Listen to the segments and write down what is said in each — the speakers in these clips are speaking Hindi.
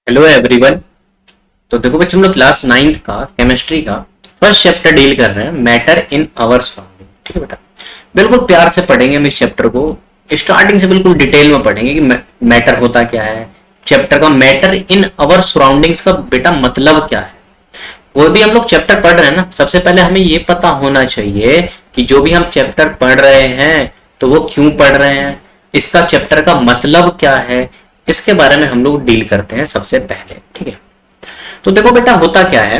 Hello everyone. तो देखो बच्चों, हम लोग क्लास 9th का केमिस्ट्री का फर्स्ट चैप्टर डील कर रहे हैं, मैटर इन आवर सराउंडिंग। ठीक है बेटा, बिल्कुल प्यार से पढ़ेंगे हम इस चैप्टर को, स्टार्टिंग से बिल्कुल डिटेल में पढ़ेंगे कि मैटर होता क्या है। चैप्टर का मैटर इन आवर सराउंडिंग्स का बेटा मतलब क्या है। कोई भी हम लोग चैप्टर पढ़ रहे हैं ना, सबसे पहले हमें ये पता होना चाहिए कि जो भी हम चैप्टर पढ़ रहे हैं तो वो क्यों पढ़ रहे हैं, इसका चैप्टर का मतलब क्या है, इसके बारे में हम लोग डील करते हैं सबसे पहले। ठीक है, तो देखो बेटा होता क्या है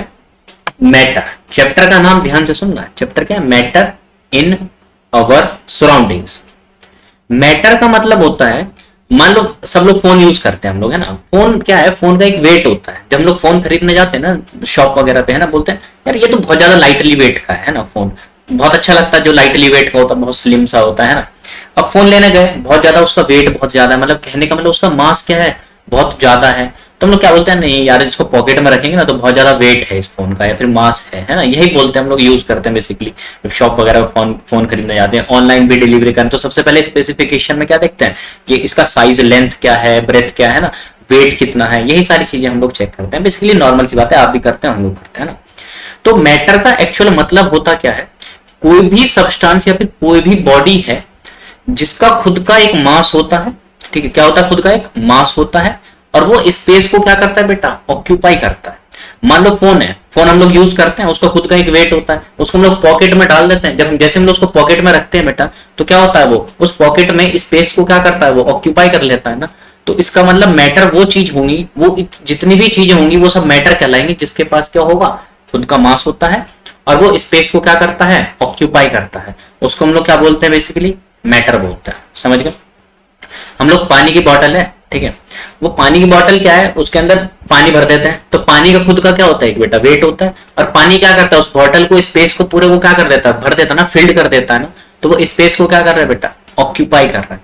मैटर। चैप्टर का नाम ध्यान से सुनना है, चैप्टर क्या है, matter in our surroundings. Matter का मतलब होता है, मान लो सब लोग फोन यूज करते हैं हम लोग, है ना। फोन क्या है, फोन का एक वेट होता है। जब हम लोग फोन खरीदने जाते हैं ना शॉप वगैरह पे, है ना, बोलते हैं यार ये तो बहुत ज्यादा लाइटली वेट का है ना फोन, बहुत अच्छा लगता है जो लाइटली वेट का होता है, बहुत स्लिम सा होता है ना। अब फोन लेने गए, बहुत ज्यादा उसका वेट बहुत ज्यादा है, मतलब कहने का मतलब उसका मास क्या है, बहुत ज्यादा है। तो हम लोग क्या बोलते हैं, नहीं यार इसको पॉकेट में रखेंगे ना तो बहुत ज्यादा वेट है इस फोन का, या फिर मास है ना, यही बोलते हैं हम लोग, यूज करते हैं बेसिकली। जब शॉप वगैरह फोन खरीदने जाते हैं, ऑनलाइन भी डिलीवरी करें, तो सबसे पहले स्पेसिफिकेशन में क्या देखते हैं कि इसका साइज, लेंथ क्या है, ब्रेथ क्या है ना, वेट कितना है, यही सारी चीजें हम लोग चेक करते हैं। बेसिकली नॉर्मल सी बात है, आप भी करते हैं, हम लोग करते हैं ना। तो मैटर का एक्चुअल मतलब होता क्या है, कोई भी सब्सटेंस या फिर कोई भी बॉडी है जिसका खुद का एक मास होता है। ठीक है, क्या होता है, खुद का एक मास होता है, और वो स्पेस को क्या करता है बेटा, ऑक्यूपाई करता है। मान लो फोन है, फोन हम लोग यूज करते हैं, उसका खुद का एक वेट होता है, उसको हम लोग पॉकेट में डाल देते हैं। जब जैसे हम लोग उसको पॉकेट में रखते हैं बेटा, तो क्या होता है, वो उस पॉकेट में स्पेस को क्या करता है, वो ऑक्यूपाई कर लेता है ना। तो इसका मतलब मैटर वो चीज होंगी, वो जितनी भी चीजें होंगी वो सब मैटर कहलाएंगी जिसके पास क्या होगा, खुद का मास होता है, और वो स्पेस को क्या करता है, ऑक्यूपाई करता है। उसको हम लोग क्या बोलते हैं, बेसिकली मैटर बोलते हैं। समझ गए। हम लोग पानी की बॉटल है, ठीक है, वो पानी की बॉटल क्या है, उसके अंदर पानी भर देते हैं, तो पानी का खुद का क्या होता है, एक बेटा वेट होता है, और पानी क्या करता है, उस बॉटल को, स्पेस को पूरे वो क्या कर देता है, भर देता है ना, फिल्ड कर देता है ना। तो वो स्पेस को क्या कर रहा है बेटा, ऑक्यूपाई कर रहा है।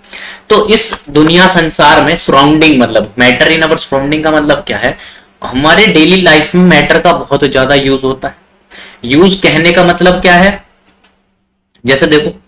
तो इस दुनिया संसार में सराउंडिंग मतलब मैटर इन अवर सराउंडिंग का मतलब क्या है, हमारे डेली लाइफ में मैटर का बहुत ज्यादा यूज होता है। यूज कहने का मतलब क्या है, जैसे देखो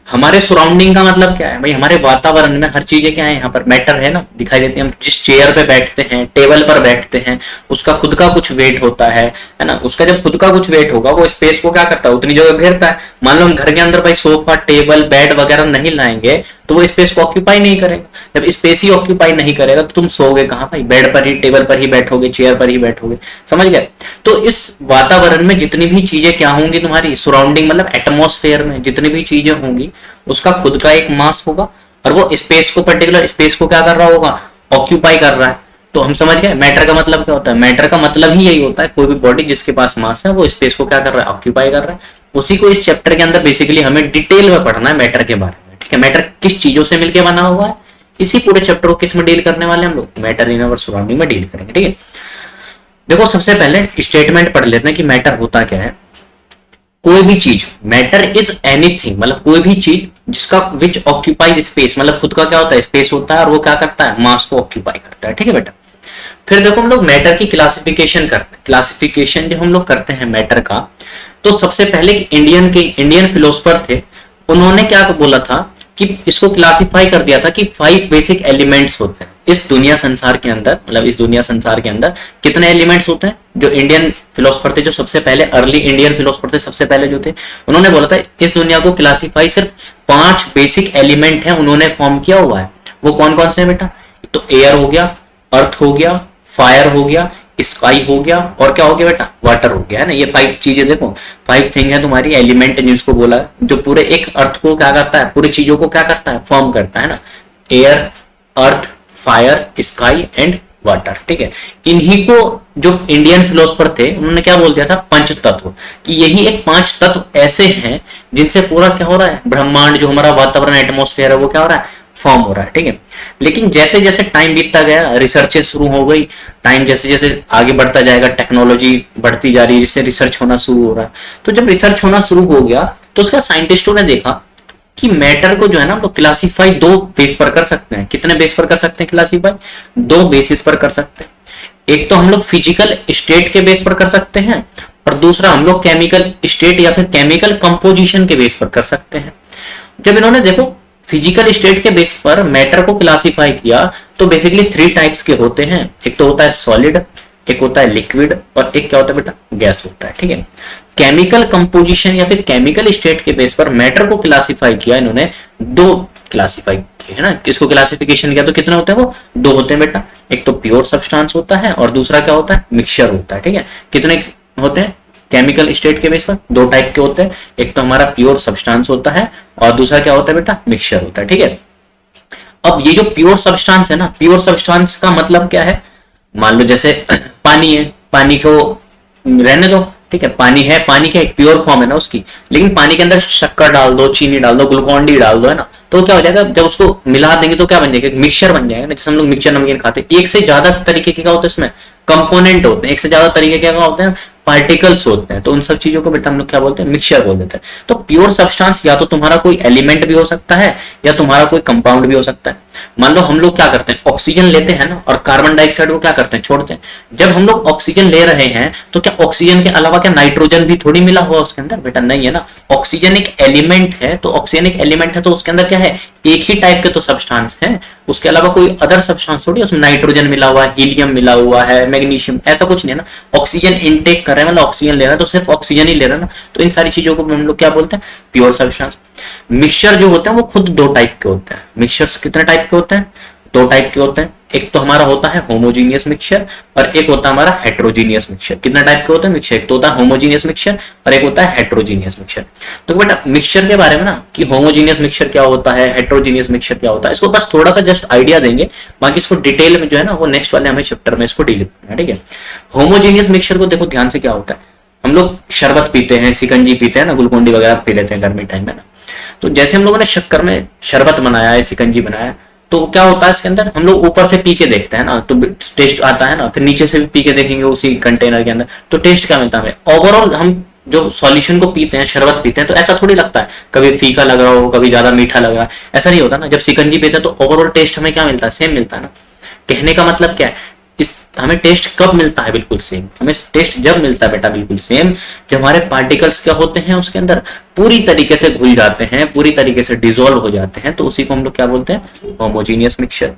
हमारे सराउंडिंग का मतलब क्या है भाई, हमारे वातावरण में हर चीजें क्या है, यहाँ पर मैटर है ना, दिखाई देती है। हम जिस चेयर पे बैठते हैं, टेबल पर बैठते हैं, उसका खुद का कुछ वेट होता है ना। उसका जब खुद का कुछ वेट होगा, वो स्पेस को क्या करता है, उतनी जगह घेरता है। मान लो हम घर के अंदर भाई सोफा, टेबल, बेड वगैरह नहीं लाएंगे तो वो स्पेस को ऑक्यूपाई नहीं करेगा। जब स्पेस ही ऑक्यूपाई नहीं करेगा तो तुम सोओगे कहाँ भाई, बेड पर ही, टेबल पर ही बैठोगे, चेयर पर ही बैठोगे। समझ गए। तो इस वातावरण में जितनी भी चीजें क्या होंगी, तुम्हारी सराउंडिंग मतलब एटमोस्फेयर में जितनी भी चीजें होंगी, उसका खुद का एक मास होगा, और वो स्पेस को, पर्टिकुलर स्पेस को क्या कर रहा होगा, ऑक्यूपाई कर रहा है। तो हम समझ गए मैटर का मतलब क्या होता है। मैटर का मतलब ही यही होता है, कोई भी बॉडी जिसके पास मास है वो स्पेस को क्या कर रहा है, ऑक्यूपाई कर रहा है। उसी को इस चैप्टर के अंदर बेसिकली हमें डिटेल में पढ़ना है मैटर के बारे में। ठीक है, मैटर किस चीजों से मिलकर बना हुआ है, इसी पूरे चैप्टर को किस में डील करने वाले हम लोग, मैटर इन अवर सराउंडिंग में डील करेंगे। ठीक है, देखो सबसे पहले स्टेटमेंट पढ़ लेते हैं कि मैटर होता क्या है। कोई भी चीज, मैटर इज एनीथिंग मतलब कोई भी चीज जिसका विच ऑक्यूपाइज स्पेस, मतलब खुद का क्या होता है, स्पेस होता है, और वो क्या करता है, मास को ऑक्यूपाई करता है। ठीक है बेटा, फिर देखो हम लोग मैटर की क्लासिफिकेशन करते हैं। क्लासिफिकेशन जो हम लोग करते हैं मैटर का, तो सबसे पहले इंडियन फिलोसफर थे, उन्होंने क्या बोला था कि इसको क्लासिफाई कर दिया था कि 5 बेसिक एलिमेंट्स होते हैं इस दुनिया संसार के अंदर। मतलब इस दुनिया संसार के अंदर कितने एलिमेंट्स होते हैं, जो इंडियन फिलोसफर थे, जो सबसे पहले अर्ली इंडियन फिलोसफर थे, सबसे पहले जो थे, उन्होंने बोला था इस दुनिया को क्लासिफाई सिर्फ 5 बेसिक एलिमेंट है उन्होंने फॉर्म किया हुआ है। वो कौन कौन से हैं बेटा, तो एयर हो गया, अर्थ हो गया, फायर हो गया, स्काई हो गया, और क्या हो गया बेटा, वाटर हो गया, है ना। ये 5 चीजें देखो, 5 थिंग है तुम्हारी, एलिमेंट जिसको बोला, जो पूरे एक अर्थ को क्या करता है, पूरी चीजों को क्या करता है, फॉर्म करता है ना। Air, earth, fire, sky and water. ठीक है, इन्हीं को जो इंडियन फिलोसफर थे उन्होंने क्या बोल दिया था, पंच तत्व, कि यही एक 5 तत्व ऐसे हैं जिनसे पूरा क्या हो रहा है, ब्रह्मांड जो हमारा वातावरण एटमोस्फेयर है वो क्या हो रहा है, फॉर्म हो रहा है। ठीक है, लेकिन जैसे जैसे टाइम बीतता गया, रिसर्चेस शुरू हो गई, टाइम जैसे जैसे आगे बढ़ता जाएगा, टेक्नोलॉजी बढ़ती जा रही है, जिससे रिसर्च होना शुरू हो रहा है। तो जब रिसर्च होना शुरू हो गया तो उसका साइंटिस्टों ने देखा कि मैटर को जो है ना हम लोग क्लासीफाई 2 बेस पर कर सकते हैं। कितने बेस पर कर सकते हैं क्लासीफाई, 2 बेसिस पर कर सकते हैं। एक तो हम लोग फिजिकल स्टेट के बेस पर कर सकते हैं, और दूसरा हम लोग केमिकल स्टेट या फिर केमिकल कंपोजिशन के बेस पर कर सकते हैं। जब इन्होंने देखो फिजिकल स्टेट के बेस पर मैटर को क्लासिफाई किया तो बेसिकली 3 टाइप्स के होते हैं। एक तो होता है सॉलिड, एक होता है लिक्विड, और एक क्या होता है बेटा, गैस होता है। ठीक है, केमिकल कंपोजिशन या फिर केमिकल स्टेट के बेस पर मैटर को क्लासिफाई किया इन्होंने, 2 क्लासिफाई किए है ना। किसको क्लासिफिकेशन किया तो कितने होते हैं वो, 2 होते हैं बेटा। एक तो प्योर सब्सटेंस होता है और दूसरा क्या होता है, मिक्सचर होता है। ठीक है, कितने होते हैं केमिकल स्टेट के बेस पर, 2 टाइप के होते हैं। एक तो हमारा प्योर सब्सटेंस होता है और दूसरा क्या होता है बेटा, मिक्सचर होता है। ठीक है, अब ये जो प्योर सब्सटेंस है ना, प्योर सब्सटेंस का मतलब क्या है, मान लो जैसे पानी है, पानी को रहने दो, ठीक है, पानी है, पानी का एक प्योर फॉर्म है ना उसकी, लेकिन पानी के अंदर शक्कर डाल दो, चीनी डाल दो, ग्लूकॉन डी डाल दो, है ना, तो क्या हो जाएगा, जब उसको मिला देंगे तो क्या बन जाएगा, मिक्सचर बन जाएगा ना। जैसे हम लोग मिक्सचर नमकीन खाते हैं, एक से ज्यादा तरीके के क्या होते हैं इसमें, कंपोनेंट होते हैं, एक से ज्यादा तरीके के क्या होते हैं, पार्टिकल्स होते हैं। तो उन सब चीजों को बेटा हम लोग क्या बोलते हैं, मिक्सचर बोल देते हैं। तो प्योर सब्सटेंस या तो तुम्हारा कोई एलिमेंट भी हो सकता है या तुम्हारा कोई कंपाउंड भी हो सकता है। मान लो हम लोग क्या करते हैं, ऑक्सीजन लेते हैं ना, और कार्बन डाइऑक्साइड को क्या करते हैं, छोड़ते हैं। जब हम लोग ऑक्सीजन ले रहे हैं तो क्या ऑक्सीजन के अलावा क्या नाइट्रोजन भी थोड़ी मिला हुआ उसके अंदर, बेटा नहीं है ना। ऑक्सीजन एक एलिमेंट है, तो ऑक्सीजन एक एलिमेंट है तो उसके अंदर क्या है, एक ही टाइप के तो सब्सटेंस है, उसके अलावा कोई अदर सब्सटेंस थोड़ी, उसमें नाइट्रोजन मिला हुआ है, हीलियम मिला हुआ है, मैग्नीशियम, ऐसा कुछ नहीं है ना। ऑक्सीजन इनटेक कर रहे हैं, मतलब ऑक्सीजन ले रहा है तो सिर्फ ऑक्सीजन ही ले रहा है ना। तो इन सारी चीजों को हम लोग क्या बोलते हैं, प्योर सब्सटेंस। मिक्सचर जो होते हैं वो खुद 2 टाइप के होते हैं। मिक्सचर्स कितने टाइप के होते हैं, 2 टाइप के होते हैं। एक तो हमारा होता है होमोजीनियस मिक्सचर और एक होता है हमारा हेट्रोजीनियस मिक्सचर। कितना टाइप के होते हैं मिक्सचर, एक तो होता है होमोजीनियस मिक्सचर और एक होता है हेट्रोजीनियस मिक्सचर। तो बेटा मिक्सचर के बारे में ना, कि होमोजीनियस मिक्सचर क्या होता है, हेट्रोजीनियस मिक्सचर क्या होता है, इसको बस थोड़ा सा जस्ट आइडिया देंगे, बाकी इसको डिटेल में जो है ना वो नेक्स्ट वाले हमें चैप्टर में इसको डील करना है। ठीक है, होमोजीनियस मिक्सचर को देखो ध्यान से, क्या होता है, हम लोग शरबत पीते हैं, सिकंजी पीते हैं ना, ग्लूकोन डी वगैरह पी लेते हैं गर्मी टाइम में ना। तो जैसे हम लोगों ने शक्कर में शरबत बनाया है, सिकंजी बनाया, तो क्या होता है इसके अंदर, हम लोग ऊपर से पी के देखते हैं ना तो टेस्ट आता है ना, फिर नीचे से भी पी के देखेंगे उसी कंटेनर के अंदर, तो टेस्ट क्या मिलता है हमें। ओवरऑल हम जो सॉल्यूशन को पीते हैं, शरबत पीते हैं, तो ऐसा थोड़ी लगता है कभी फीका लग रहा हो, कभी ज्यादा मीठा लग रहा है, ऐसा नहीं होता ना। जब सिकंजी पीते हैं तो ओवरऑल टेस्ट हमें क्या मिलता है, सेम मिलता है ना। कहने का मतलब क्या है, इस हमें टेस्ट कब मिलता है, बिल्कुल सेम। हमें टेस्ट जब मिलता है बेटा बिल्कुल सेम, जब हमारे पार्टिकल्स क्या होते हैं उसके अंदर पूरी तरीके से घुल जाते हैं, पूरी तरीके से डिसॉल्व हो जाते हैं, तो उसी को हम लोग क्या बोलते हैं, होमोजीनियस मिक्सचर।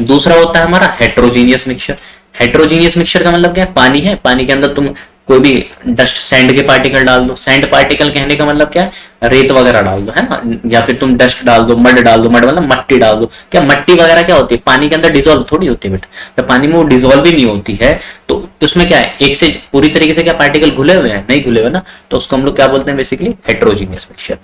दूसरा होता है हमारा हेट्रोजीनियस मिक्सचर। हेट्रोजीनियस मिक्सचर का मतलब क्या है, पानी है, पानी के अंदर तुम कोई भी डस्ट सैंड के पार्टिकल डाल दो, सैंड पार्टिकल कहने का मतलब क्या है, रेत वगैरह डाल दो, है ना, या फिर तुम डस्ट डाल दो, मड डाल दो, मड मतलब मट्टी डाल दो। क्या मट्टी वगैरह क्या होती है, पानी के अंदर डिसॉल्व थोड़ी होती है बेटा, जब पानी में वो डिसॉल्व ही नहीं होती है तो उसमें क्या है, एक से पूरी तरीके से क्या पार्टिकल घुले हुए हैं, नहीं घुले हुए ना, तो उसको हम लोग क्या बोलते हैं, बेसिकली हेट्रोजीनियस मिक्सचर।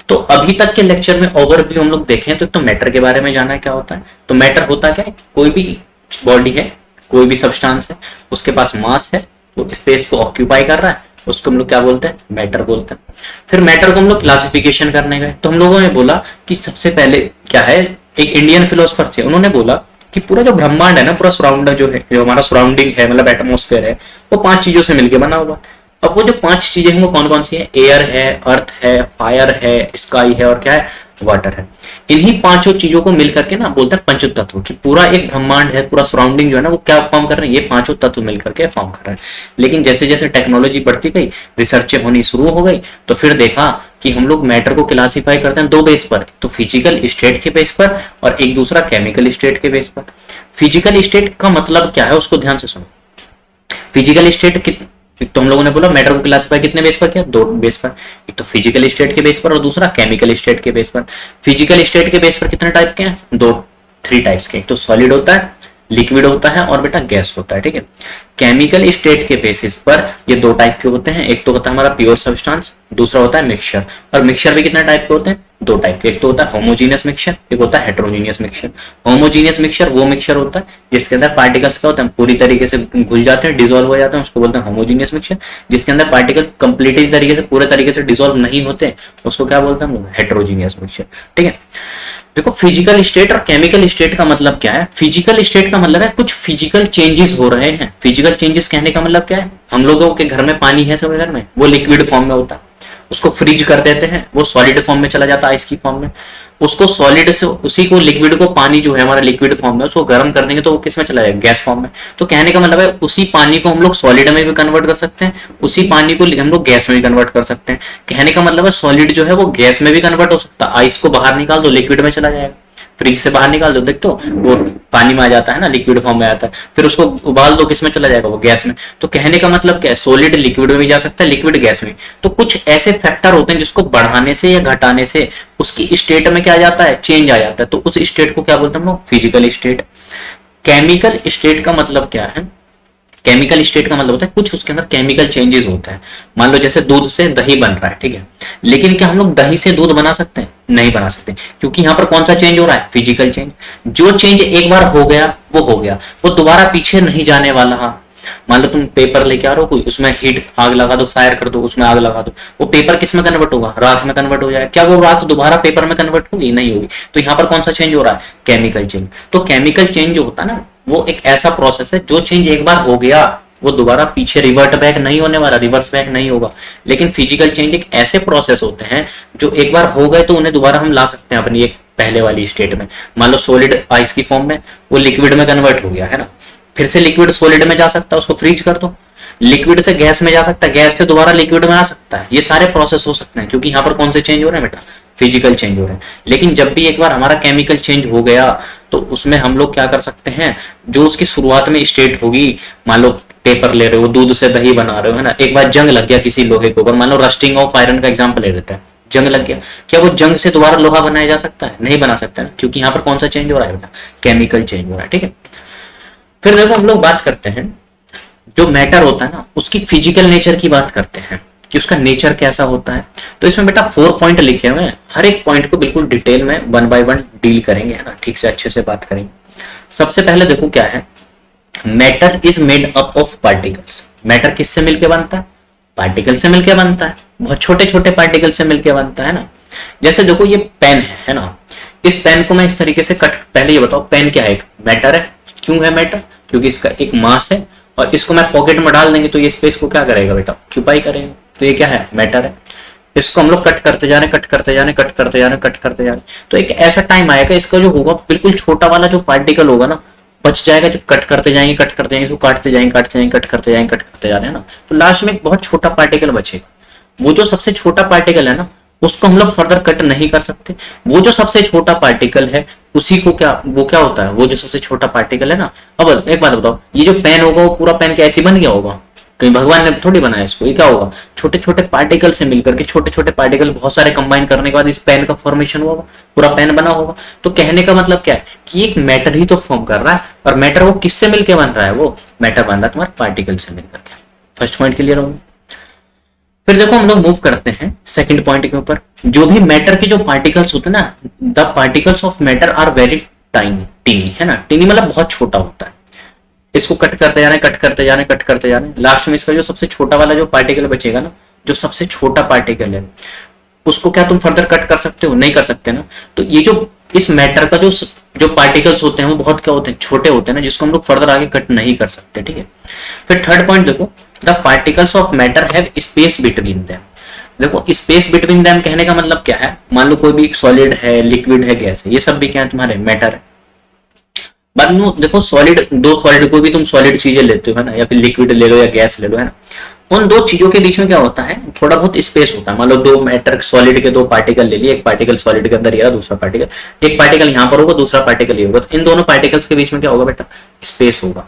तो अभी तक के लेक्चर में ओवरव्यू हम लोग देखें तो मैटर के बारे में जाना है क्या होता है। तो मैटर होता क्या है, कोई भी बॉडी है, कोई भी सब्सटेंस है, उसके पास मास है, वो स्पेस को ऑक्यूपाई कर रहा है, उसको हम लोग क्या बोलते हैं, मैटर बोलते हैं। फिर मैटर को हम लोग क्लासिफिकेशन करने गए तो हम लोगों ने बोला कि सबसे पहले क्या है, एक इंडियन फिलोसफर थे, उन्होंने बोला कि पूरा जो ब्रह्मांड है ना, पूरा सराउंडर जो है, जो हमारा सराउंडिंग है, मतलब एटमोस्फेयर है, वो 5 चीजों से मिलकर बना हुआ। अब वो जो 5 चीजें हैं वो कौन कौन सी है, एयर है, अर्थ है, फायर है, स्काई है और क्या है, वाटर है। इन्हीं 5 चीजों को मिलकर के ना बोलते हैं पंचतत्व, कि पूरा एक ब्रह्मांड है, पूरा सराउंडिंग जो है ना वो क्या फॉर्म कर रहे हैं, ये 5 तत्व मिलकर के फॉर्म कर रहे हैं। लेकिन जैसे जैसे टेक्नोलॉजी बढ़ती गई, रिसर्चें होनी शुरू हो गई, तो फिर देखा कि हम लोग मैटर को क्लासिफाई करते हैं 2 बेस पर, तो फिजिकल स्टेट के बेस पर और एक दूसरा केमिकल स्टेट के बेस पर। फिजिकल स्टेट का मतलब क्या है उसको ध्यान से सुनो। फिजिकल स्टेट तो हम लोगों ने बोला मैटर को क्लासिफाई कितने बेस पर किया, 2 बेस पर, एक तो फिजिकल स्टेट के बेस पर और दूसरा केमिकल स्टेट के बेस पर। फिजिकल स्टेट के बेस पर कितने टाइप के हैं, 3 टाइप्स के, एक तो सॉलिड होता है, लिक्विड होता है और बेटा गैस होता है। ठीक है, केमिकल स्टेट के बेसिस पर ये 2 टाइप के होते हैं, एक तो होता है हमारा प्योर सब्सटेंस, दूसरा होता है मिक्सचर। और मिक्सचर भी कितने टाइप के होते हैं, 2 टाइप के, एक तो होता है होमोजीनियस मिक्सचर, एक होता है हेट्रोजीनियस मिक्सचर। होमोजीनियस मिक्सचर वो मिक्सचर होता है जिसके अंदर पार्टिकल्स क्या होते हैं, पूरी तरीके से घुल जाते हैं, डिसॉल्व हो जाते हैं, उसको बोलते हैं होमोजीनियस मिक्सचर। जिसके अंदर पार्टिकल कंप्लीटली तरीके से पूरे तरीके से डिसॉल्व नहीं होते, उसको क्या बोलते हैं हम लोग, हेट्रोजीनियस मिक्सचर। ठीक है, देखो फिजिकल स्टेट और केमिकल स्टेट का मतलब क्या है। फिजिकल स्टेट का मतलब है कुछ फिजिकल चेंजेस हो रहे हैं। फिजिकल चेंजेस कहने का मतलब क्या है, हम लोगों के घर में पानी है, सबके घर में, वो लिक्विड फॉर्म में होता है, उसको फ्रीज कर देते हैं, वो सॉलिड फॉर्म में चला जाता है, आइस की फॉर्म में। उसको सॉलिड से, उसी को लिक्विड को, पानी जो है हमारा लिक्विड फॉर्म में, उसको गर्म कर देंगे तो वो किस में चला जाएगा, गैस फॉर्म में। तो कहने का मतलब है उसी पानी को हम लोग सॉलिड में भी कन्वर्ट कर सकते हैं, उसी पानी को हम लोग गैस में भी कन्वर्ट कर सकते हैं। कहने का मतलब है सॉलिड जो है वो गैस में भी कन्वर्ट हो सकता है। आइस को बाहर निकाल दो, लिक्विड में चला जाएगा। फ्रिज से बाहर निकाल दो, देख तो वो पानी में आ जाता है ना, लिक्विड फॉर्म में आता है। फिर उसको उबाल दो, किस में चला जाएगा, वो गैस में। तो कहने का मतलब क्या है, सॉलिड लिक्विड में भी जा सकता है, लिक्विड गैस में। तो कुछ ऐसे फैक्टर होते हैं जिसको बढ़ाने से या घटाने से उसकी स्टेट में क्या आ जाता है, चेंज आ जाता है। तो उस स्टेट को क्या बोलते हैं हम लोग, फिजिकल स्टेट। केमिकल स्टेट का मतलब क्या है, केमिकल स्टेट का मतलब होता है कुछ उसके अंदर केमिकल चेंजेस होता है। मान लो जैसे दूध से दही बन रहा है, ठीक है, लेकिन क्या हम लोग दही से दूध बना सकते हैं, नहीं बना सकते, क्योंकि यहाँ पर कौन सा चेंज हो रहा है, फिजिकल चेंज। जो चेंज एक बार हो गया वो हो गया, वो दोबारा पीछे नहीं जाने वाला। मान लो तुम पेपर लेके आ रहे हो कोई, उसमें हीट आग लगा दो, फायर कर दो, उसमें आग लगा दो, वो पेपर किस में कन्वर्ट होगा, राख में कन्वर्ट हो जाएगा। क्या वो राख दोबारा पेपर में कन्वर्ट होगी, नहीं होगी। तो यहाँ पर कौन सा चेंज हो रहा है, केमिकल चेंज। तो केमिकल चेंज जो होता है ना, वो एक ऐसा प्रोसेस है, जो चेंज एक बार हो गया वो दोबारा पीछे रिवर्ट बैक नहीं होने वाला, रिवर्स बैक नहीं होगा। लेकिन फिजिकल चेंज एक ऐसे प्रोसेस होते हैं जो एक बार हो गए तो उन्हें दोबारा हम ला सकते हैं अपनी एक पहले वाली स्टेट में। मान लो सॉलिड आइस की फॉर्म में, वो लिक्विड में कन्वर्ट हो गया है ना, फिर से लिक्विड सॉलिड में जा सकता है, उसको फ्रीज कर दो। लिक्विड से गैस में जा सकता है, गैस से दोबारा लिक्विड में आ सकता है। ये सारे प्रोसेस हो सकते हैं, क्योंकि यहाँ पर कौन से चेंज हो रहे हैं बेटा, फिजिकल चेंज हो रहे हैं। लेकिन जब भी एक बार हमारा केमिकल चेंज हो गया तो उसमें हम लोग क्या कर सकते हैं, जो उसकी शुरुआत में स्टेट होगी, मान लो पेपर ले रहे हो, दूध से दही बना रहे हो, है ना, एक बार जंग लग गया किसी लोहे के ऊपर, मान लो रस्टिंग ऑफ आयरन का एग्जांपल ले लेते हैं, जंग लग गया, क्या वो जंग से दोबारा लोहा बनाया जा सकता है, नहीं बना सकता है, क्योंकि यहाँ पर कौन सा चेंज हो रहा है बेटा, केमिकल चेंज हो रहा है, ठीक है। फिर देखो हम लोग बात करते हैं जो मैटर होता है ना, उसकी फिजिकल नेचर की बात करते हैं कि उसका नेचर कैसा होता है। तो इसमें बेटा 4 पॉइंट लिखे हुए हैं, हर एक पॉइंट को बिल्कुल डिटेल में 1 बाय 1 डील करेंगे, है ना, ठीक से अच्छे से बात करेंगे। सबसे पहले देखो क्या है, matter is made up of particles. Matter किससे मिलके बनता है, पार्टिकल से मिलके बनता है, बहुत छोटे छोटे पार्टिकल से मिलके बनता है ना। जैसे देखो ये पेन है ना, इस पेन को मैं इस तरीके से कट, पहले ये बताओ पेन क्या है, एक मैटर है। क्यों है मैटर, क्योंकि इसका एक मास है, और इसको मैं पॉकेट में डाल देंगे तो ये स्पेस को क्या करेगा बेटा, ऑक्यूपाई करेगा। तो ये क्या है, मैटर है। इसको हम लोग कट करते जा रहे हैं, कट करते जा रहे हैं, कट करते जा रहे हैं, कट करते जा रहे हैं, तो एक ऐसा टाइम आएगा इसका जो होगा बिल्कुल छोटा वाला जो पार्टिकल होगा ना, बच जाएगा। जब कट करते जाएंगे, कट करते जाएंगे, इसको काटते जाएंगे, काटते जाएंगे, कट करते जाएंगे, कट करते जा रहे हैं ना, तो लास्ट में एक बहुत छोटा पार्टिकल बचेगा। वो जो सबसे छोटा पार्टिकल है ना, उसको हम लोग फर्दर कट नहीं कर सकते। वो जो सबसे छोटा पार्टिकल है उसी को क्या, वो क्या होता है, वो जो सबसे छोटा पार्टिकल है ना। अब एक बात बताओ, ये जो पेन होगा वो पूरा पेन कैसे बन गया होगा, कहीं भगवान ने थोड़ी बनाया इसको। ये क्या होगा, छोटे छोटे पार्टिकल से मिलकर के, छोटे छोटे पार्टिकल बहुत सारे कंबाइन करने के बाद इस पेन का फॉर्मेशन होगा, पूरा पेन बना होगा। तो कहने का मतलब क्या है कि एक मैटर ही तो फॉर्म कर रहा है, और मैटर वो किससे मिलकर बन रहा है, वो मैटर बन रहा है तुम्हारे पार्टिकल से मिलकर के। फर्स्ट पॉइंट क्लियर होगा। फिर देखो हम लोग मूव करते हैं सेकंड पॉइंट के ऊपर। जो भी मैटर के जो पार्टिकल्स होते हैं ना, the particles of matter are very tiny, tiny, है ना, टीनी मतलब बहुत छोटा होता है। इसको कट करते जा रहे हैं, कट करते जा रहे हैं, कट करते जा रहे हैं, लास्ट में इसका जो सबसे छोटा वाला जो पार्टिकल बचेगा ना, जो सबसे छोटा पार्टिकल है, उसको क्या तुम फर्दर कट कर सकते हो, नहीं कर सकते ना। तो ये जो इस मैटर का जो पार्टिकल्स होते हैं वो बहुत क्या होते हैं, छोटे होते हैं ना, जिसको हम लोग फर्दर आगे कट नहीं कर सकते, ठीक है। फिर थर्ड पॉइंट देखो, the particles of matter have space between them. देखो स्पेस बिटवीन देम कहने का मतलब क्या है, मान लो कोई भी सॉलिड है, लिक्विड है, गैस है, ये सब भी क्या है तुम्हारे मैटर है। बाद में देखो सॉलिड, दो सॉलिड को भी तुम सॉलिड चीजें लेते हो, है ना, या फिर लिक्विड ले लो या गैस ले लो, है ना, उन दो चीजों के बीच में क्या होता है, थोड़ा बहुत स्पेस होता है। मान लो दो मैटर सॉलिड के दो पार्टिकल ले लिए, एक पार्टिकल सॉलिड के अंदर या दूसरा पार्टिकल, एक पार्टिकल यहाँ पर होगा, दूसरा पार्टिकल ये होगा, तो इन दोनों पार्टिकल्स के बीच में क्या होगा बेटा, स्पेस होगा।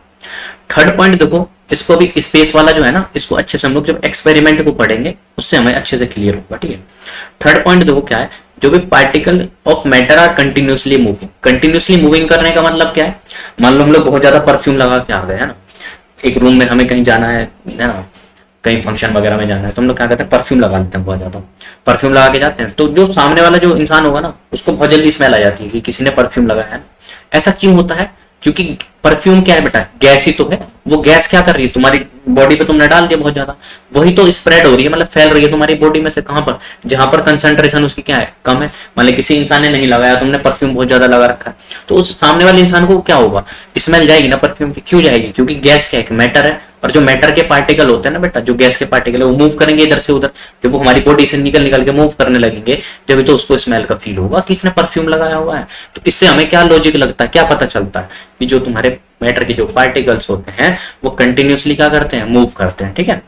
थर्ड पॉइंट देखो, इसको भी स्पेस वाला जो है ना, इसको अच्छे से हम लोग जब एक्सपेरिमेंट को पढ़ेंगे उससे हमें अच्छे से क्लियर होगा, ठीक है। थर्ड पॉइंट देखो क्या है, जो भी particle of matter are continuously moving. Continuously moving करने का मतलब क्या है, मान लो हम लोग बहुत ज्यादा परफ्यूम लगा के आ गए, है ना, एक रूम में हमें कहीं जाना है ना, कहीं फंक्शन वगैरह में जाना है, तो हम लोग क्या करते हैं, परफ्यूम लगा लेते हैं, बहुत ज्यादा परफ्यूम लगा के जाते हैं। तो जो सामने वाला जो इंसान होगा ना, उसको बहुत जल्दी स्मेल आ जाती है कि किसी ने परफ्यूम लगाया है। ऐसा क्यों होता है, क्योंकि परफ्यूम क्या है बेटा, गैस ही तो है। वो गैस क्या कर रही है, तुम्हारी बॉडी पे तुमने डाल दिया बहुत ज्यादा, वही तो स्प्रेड हो रही है, मतलब फैल रही है तुम्हारी बॉडी में से, कहां पर, जहां पर कंसंट्रेशन उसकी क्या है, कम है। मतलब किसी इंसान ने नहीं लगाया, तुमने परफ्यूम बहुत ज्यादा लगा रखा है, तो उस सामने वाले इंसान को क्या होगा, स्मेल जाएगी ना परफ्यूम की। क्यों जाएगी, क्योंकि गैस क्या है, मैटर है, और जो मैटर के पार्टिकल होते हैं ना बेटा, जो गैस के पार्टिकल है वो मूव करेंगे इधर से उधर, जब वो हमारी बॉडी से निकल निकल के मूव करने लगेंगे जब तो उसको स्मेल का फील होगा कि इसने परफ्यूम लगाया हुआ है। तो इससे हमें क्या लॉजिक लगता है, क्या पता चलता है कि जो तुम्हारे मैटर के जो पार्टिकल्स होते हैं वो कंटिन्यूसली क्या करते हैं, मूव करते हैं। ठीक है,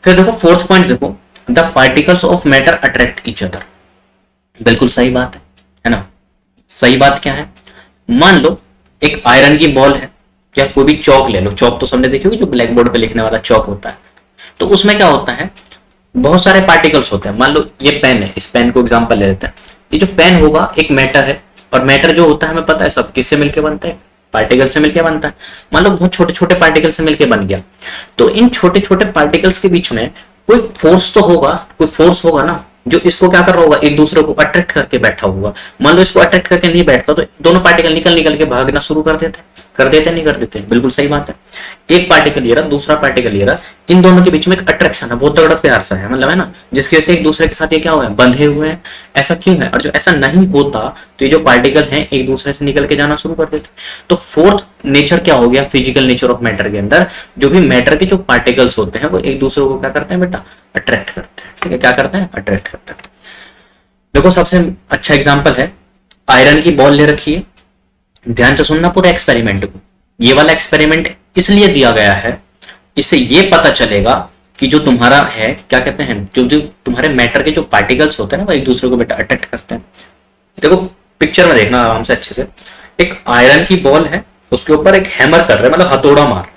फिर देखो फोर्थ पॉइंट देखो, the particles of matter attract each other. बिल्कुल सही बात है ना। सही बात क्या है, मान लो एक आयरन की बॉल है या कोई भी चौक ले लो, चौक तो सबने देखी होगी जो ब्लैक बोर्ड पे लिखने वाला चौक होता है, तो उसमें क्या होता है, बहुत सारे पार्टिकल्स होते हैं। मान लो ये पेन है, इस पेन को एग्जांपल ले लेते हैं। ये जो पेन होगा एक मैटर है, और मैटर जो होता है हमें पता है सब किससे मिलकर बनता है, पार्टिकल से मिलकर बनता है। मान लो बहुत छोटे छोटे पार्टिकल से मिलकर बन गया, तो इन छोटे छोटे पार्टिकल्स के बीच में कोई फोर्स तो होगा, कोई फोर्स होगा ना जो इसको क्या कर रहा होगा, एक दूसरे को अट्रैक्ट करके बैठा होगा। मान लो इसको अट्रैक्ट करके नहीं बैठता तो दोनों पार्टिकल निकल निकल के भागना शुरू कर देते नहीं कर देते, बिल्कुल सही बात है। एक पार्टिकल ये रहा, दूसरा पार्टिकल ये रहा, इन दोनों के बीच में एक अट्रैक्शन है, बहुत तगड़ा प्यार सा है, मतलब है ना, जिसकी वजह से एक दूसरे के साथ ये क्या हुआ है, बंधे हुए हैं। ऐसा क्यों है, और जो ऐसा नहीं होता तो ये जो पार्टिकल हैं एक दूसरे से निकल के जाना शुरू कर देते। तो फोर्थ नेचर क्या हो गया, फिजिकल नेचर ऑफ मैटर के अंदर जो भी मैटर के जो पार्टिकल्स होते हैं वो एक दूसरे को क्या करते हैं बेटा, अट्रैक्ट करते हैं। ठीक है, क्या करते हैं, अट्रैक्ट करते हैं। देखो सबसे अच्छा एग्जांपल है, आयरन की बॉल ले रखी है, ध्यान से सुनना पूरे एक्सपेरिमेंट को। ये वाला एक्सपेरिमेंट इसलिए दिया गया है, इससे ये पता चलेगा कि जो तुम्हारा है क्या कहते हैं, जो जो तुम्हारे मैटर के जो पार्टिकल्स होते हैं ना वो एक दूसरे को बेटा अट्रैक्ट करते हैं। देखो पिक्चर में देखना आराम से अच्छे से, एक आयरन की बॉल है, उसके ऊपर एक हैमर कर रहे हैं, मतलब हथौड़ा मार,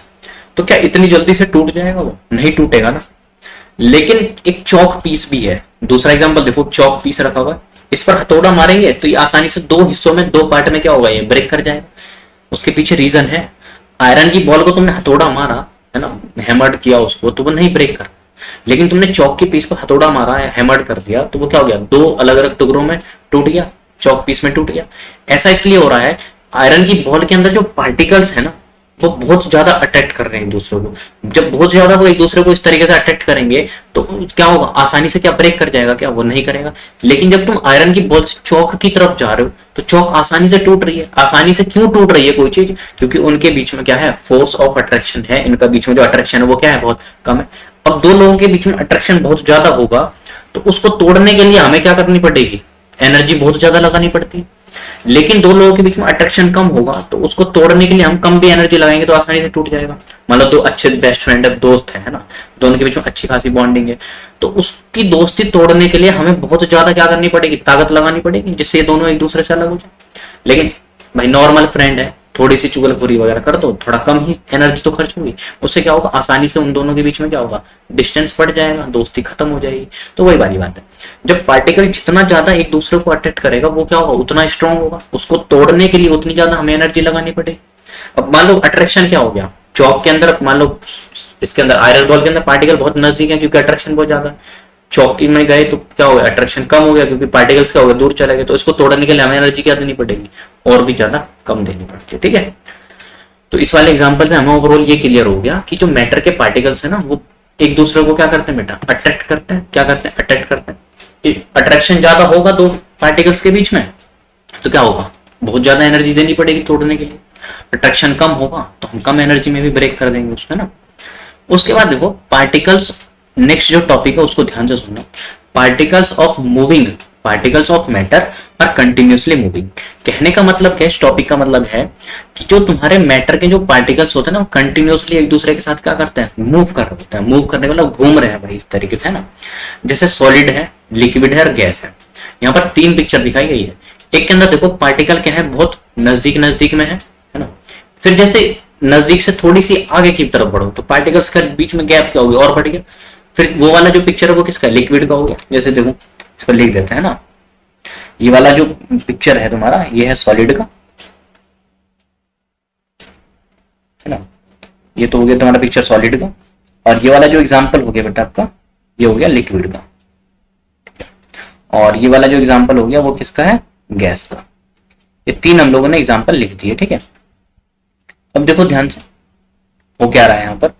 तो क्या इतनी जल्दी से टूट जाएगा, वो नहीं टूटेगा ना। लेकिन एक चौक पीस भी है, दूसरा एग्जांपल देखो, चौक पीस रखा हुआ है, इस पर हथौड़ा मारेंगे तो ये आसानी से दो हिस्सों में, दो पार्ट में क्या होगा, ये ब्रेक कर जाएगा। उसके पीछे रीजन है, आयरन की बॉल को तुमने हथौड़ा मारा है ना, हैमर्ड किया उसको, तो वो नहीं ब्रेक कर, लेकिन तुमने चौक की पीस पर हथौड़ा मारा है, हैमर्ड कर दिया, तो वो क्या हो गया, दो अलग अलग टुकड़ों में टूट गया, चौक पीस में टूट गया। ऐसा इसलिए हो रहा है, आयरन की बॉल के अंदर जो पार्टिकल्स है ना वो बहुत ज्यादा अट्रैक्ट कर रहे हैं एक दूसरे को। जब बहुत ज्यादा वो एक दूसरे को इस तरीके से अट्रैक्ट करेंगे तो क्या होगा, आसानी से क्या ब्रेक कर जाएगा, क्या वो नहीं करेगा। लेकिन जब तुम आयरन की बॉल से चौक की तरफ जा रहे हो तो चौक आसानी से टूट रही है। आसानी से क्यों टूट रही है कोई चीज, क्योंकि उनके बीच में क्या है, फोर्स ऑफ अट्रैक्शन है, इनका बीच में जो अट्रैक्शन है वो क्या है, बहुत कम है। अब दो लोगों के बीच में अट्रैक्शन बहुत ज्यादा होगा तो उसको तोड़ने के लिए हमें क्या करनी पड़ेगी, एनर्जी बहुत ज्यादा लगानी पड़ती है। लेकिन दो लोगों के बीच में अट्रैक्शन कम होगा तो उसको तोड़ने के लिए हम कम भी एनर्जी लगाएंगे तो आसानी से टूट जाएगा। मतलब दो अच्छे बेस्ट फ्रेंड है, दोस्त है ना, दोनों के बीच में अच्छी खासी बॉन्डिंग है, तो उसकी दोस्ती तोड़ने के लिए हमें बहुत ज्यादा क्या करनी पड़ेगी, ताकत लगानी पड़ेगी, जिससे ये दोनों एक दूसरे से अलग हो जाए। लेकिन भाई नॉर्मल फ्रेंड है, थोड़ी सी चुगलखोरी वगैरह कर दो, थोड़ा कम ही एनर्जी तो खर्च होगी, उससे क्या होगा, आसानी से उन दोनों के बीच में क्या होगा, डिस्टेंस बढ़ जाएगा, दोस्ती खत्म हो जाएगी। तो वही वाली बात है, जब पार्टिकल जितना ज्यादा एक दूसरे को अट्रैक्ट करेगा वो क्या होगा, उतना स्ट्रॉन्ग होगा, उसको तोड़ने के लिए उतनी ज्यादा हमें एनर्जी लगानी पड़ेगी। अब मान लो अट्रैक्शन क्या हो गया, चौक के अंदर मान लो इसके अंदर आयरन बॉल के अंदर पार्टिकल बहुत नजदीक है क्योंकि अट्रैक्शन बहुत ज्यादा है, चौकी में गए तो क्या हो गया, अट्रैक्शन कम हो गया क्योंकि पार्टिकल्स क्या हो गया, दूर चले गए, तो इसको तोड़ने के लिए हमें एनर्जी क्या देनी पड़ेगी, और भी ज्यादा कम देनी पड़ती है। ठीक है, तो इस वाले एग्जांपल से हमें ओवरऑल ये क्लियर हो गया कि जो मैटर के पार्टिकल्स है ना वो एक दूसरे को क्या करते हैं बेटा, अट्रैक्ट करते हैं। क्या करते हैं, अट्रैक्ट करते हैं। अट्रैक्शन ज्यादा होगा दो पार्टिकल्स के बीच में तो क्या होगा, बहुत ज्यादा एनर्जी देनी पड़ेगी तोड़ने के लिए। अट्रैक्शन कम होगा तो हम कम एनर्जी में भी ब्रेक कर देंगे उसको, है ना। उसके बाद देखो पार्टिकल्स, नेक्स्ट जो टॉपिक है उसको ध्यान से सुनना, particles of moving, particles of matter are continuously moving. कहने का मतलब क्या है, इस टॉपिक का मतलब है कि जो तुम्हारे मैटर के जो पार्टिकल्स होते हैं ना वो कंटिन्यूसली एक दूसरे के साथ क्या करते हैं, मूव कर रहे होते हैं। मूव करने का मतलब घूम रहे हैं भाई, इस तरीके से, है ना। जैसे सॉलिड है, लिक्विड है और गैस है। यहाँ पर तीन पिक्चर दिखाई गई है। एक के अंदर देखो पार्टिकल क्या है, बहुत नजदीक नजदीक में है ना। फिर जैसे नजदीक से थोड़ी सी आगे की तरफ बढ़ो तो पार्टिकल्स के बीच में गैप क्या हो गया, और बढ़ गया। फिर वो वाला जो पिक्चर है वो किसका, लिक्विड का हो गया। जैसे देखो इस पर लिख देते हैं ना, ये वाला जो पिक्चर है तुम्हारा ये है सॉलिड का, है ना। ये तो हो गया तुम्हारा पिक्चर सॉलिड का, और ये वाला जो एग्जांपल हो गया बेटा आपका ये हो गया लिक्विड का, और ये वाला जो एग्जांपल हो गया वो किसका है, गैस का। ये तीन हम लोगों ने एग्जांपल लिख दिए, ठीक है। अब देखो ध्यान से वो क्या रहा है यहाँ पर,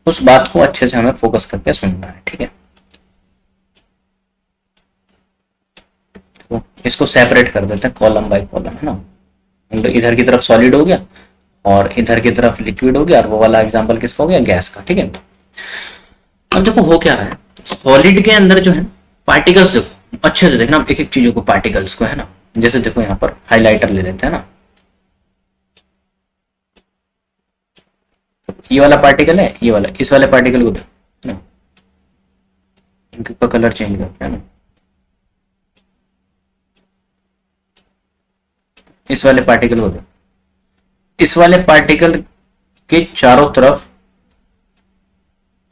उस बात को अच्छे से हमें फोकस करके सुनना है, ठीक है। तो इसको सेपरेट कर देते हैं कॉलम बाय कॉलम, है ना। इधर की तरफ सॉलिड हो गया और इधर की तरफ लिक्विड हो गया, और वो वाला एग्जांपल किसका हो गया, गैस का। ठीक है, अब देखो हो क्या रहा है, सॉलिड के अंदर जो है पार्टिकल्स, देखो अच्छे से देखना एक एक चीजों को, पार्टिकल्स को, है ना। जैसे देखो यहाँ पर हाइलाइटर ले लेते हैं ना, ये वाला पार्टिकल है, ये वाला, इस वाले पार्टिकल को देखो ना, इनका कलर चेंज करते हैं ना, इस वाले पार्टिकल को देखो, इस वाले पार्टिकल के चारों तरफ,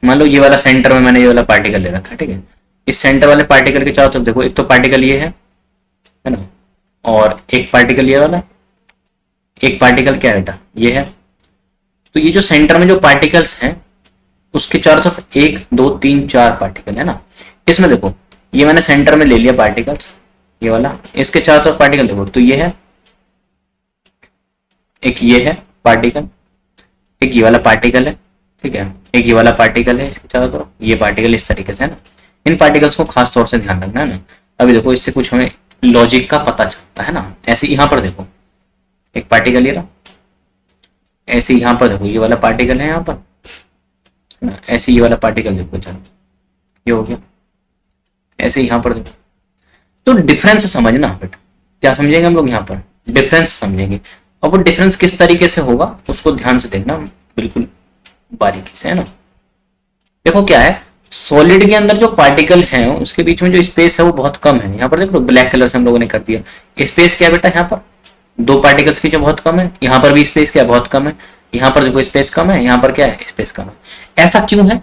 मान लो ये वाला सेंटर में मैंने ये वाला पार्टिकल ले रखा है, ठीक है। इस सेंटर वाले पार्टिकल के चारों तरफ देखो, एक तो पार्टिकल ये है ना, और एक पार्टिकल ये वाला, एक पार्टिकल क्या है बेटा, ये है। तो ये जो सेंटर में जो पार्टिकल्स हैं उसके चारों तरफ 1 2 3 4 पार्टिकल है ना। इसमें देखो ये मैंने सेंटर में ले लिया पार्टिकल्स, ये वाला, इसके चारों तरफ पार्टिकल देखो, तो ये है, एक ये है पार्टिकल, एक ये वाला पार्टिकल है, ठीक है, एक ये वाला पार्टिकल है इसके चारों तरफ, ये पार्टिकल इस तरीके से है ना। इन पार्टिकल्स को खास तौर से ध्यान रखना है ना। अभी देखो इससे कुछ हमें लॉजिक का पता चलता है ना। ऐसे यहाँ पर देखो एक पार्टिकल ये रहा, ऐसे यहाँ पर देखो ये वाला पार्टिकल है यहाँ पर, ऐसे ये वाला पार्टिकल देखो, चलो ये हो गया, ऐसे यहाँ पर देखो। तो डिफरेंस समझना बेटा, क्या समझेंगे हम लोग यहाँ पर, डिफरेंस समझेंगे। और वो डिफरेंस किस तरीके से होगा उसको ध्यान से देखना, बिल्कुल बारीकी से, है ना। देखो क्या है, सॉलिड के अंदर जो पार्टिकल है उसके बीच में जो स्पेस है वो बहुत कम है। यहाँ पर देखो ब्लैक कलर से हम लोगों ने कर दिया। स्पेस क्या है बेटा, यहाँ पर दो पार्टिकल्स की जो बहुत कम है, यहाँ पर भी स्पेस क्या है, बहुत कम है। यहाँ पर देखो स्पेस कम है, यहाँ पर क्या है, स्पेस कम है। ऐसा क्यों है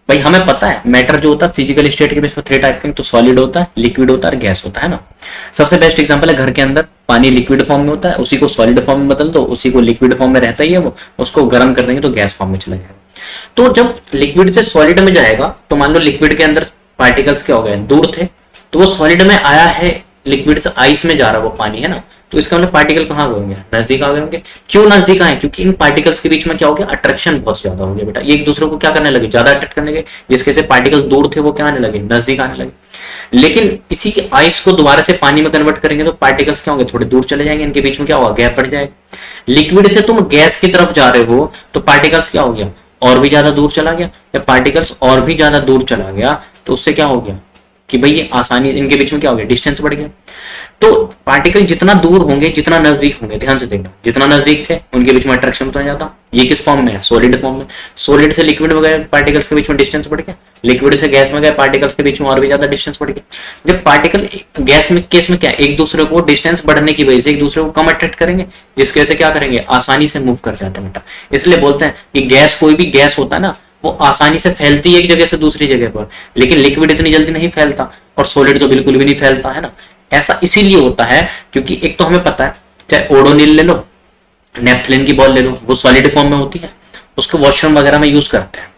भाई, हमें पता है मैटर जो होता है फिजिकल स्टेट के बेस पर 3 टाइप के, तो सॉलिड होता है, लिक्विड होता है और गैस होता है ना। सबसे बेस्ट एग्जांपल है घर के अंदर पानी लिक्विड फॉर्म में होता है, उसी को सॉलिड फॉर्म में बदल दो, उसी को लिक्विड फॉर्म में रहता ही है वो, उसको गर्म कर देंगे तो गैस फॉर्म में चला जाएगा। तो जब लिक्विड से सॉलिड में जाएगा तो मान लो लिक्विड के अंदर पार्टिकल्स क्या हो गए, दूर थे, तो वो सॉलिड में आया है, लिक्विड से आइस में जा रहा है वो पानी, है ना। तो इसका मतलब पार्टिकल कहाँ गए होंगे, नजदीक आ गए होंगे। क्यों नजदीक आए, क्योंकि इन पार्टिकल्स के बीच में क्या हो गया, अट्रैक्शन बहुत ज्यादा हो गया बेटा। ये एक दूसरे को क्या करने लगे, ज्यादा अट्रैक्ट करने लगे, जिसके से पार्टिकल दूर थे वो क्या आने लगे, नजदीक आने लगे। लेकिन इसी आइस को दोबारा से पानी में कन्वर्ट करेंगे तो पार्टिकल्स क्या होंगे, थोड़े दूर चले जाएंगे, इनके बीच में क्या होगा, गैप पड़ जाएगा। लिक्विड से तुम गैस की तरफ जा रहे हो तो पार्टिकल्स क्या हो गया, और भी ज्यादा दूर चला गया, या पार्टिकल्स और भी ज्यादा दूर चला गया तो उससे क्या हो गया कि भाई ये आसानी, इनके बीच में क्या हो गया, डिस्टेंस बढ़ गया। तो पार्टिकल जितना दूर होंगे जितना नजदीक होंगे, ध्यान से देखना, जितना नजदीक थे उनके बीच में अट्रैक्शन उतना ज्यादा। ये किस फॉर्म में है, सॉलिड फॉर्म में। सॉलिड से लिक्विड में गए पार्टिकल्स के बीच में डिस्टेंस बढ़ गया, लिक्विड से गैस में गए पार्टिकल्स के बीच में और भी ज्यादा डिस्टेंस बढ़ गया। जब पार्टिकल गैस में केस में क्या, एक दूसरे को डिस्टेंस बढ़ने की वजह से एक दूसरे को कम अट्रैक्ट करेंगे, जिसकी वजह से क्या करेंगे, आसानी से मूव कर जाते हैं बेटा। इसलिए बोलते हैं कि गैस, कोई भी गैस होता है ना, वो आसानी से फैलती है एक जगह से दूसरी जगह पर, लेकिन लिक्विड इतनी जल्दी नहीं फैलता, और सॉलिड तो बिल्कुल भी नहीं फैलता, है ना। ऐसा इसीलिए होता है क्योंकि एक तो हमें पता है, चाहे ओडोनिल ले लो, नेफ्थलीन की बॉल ले लो, वो सॉलिड फॉर्म में होती है, उसको वॉशरूम वगैरह में यूज करते हैं।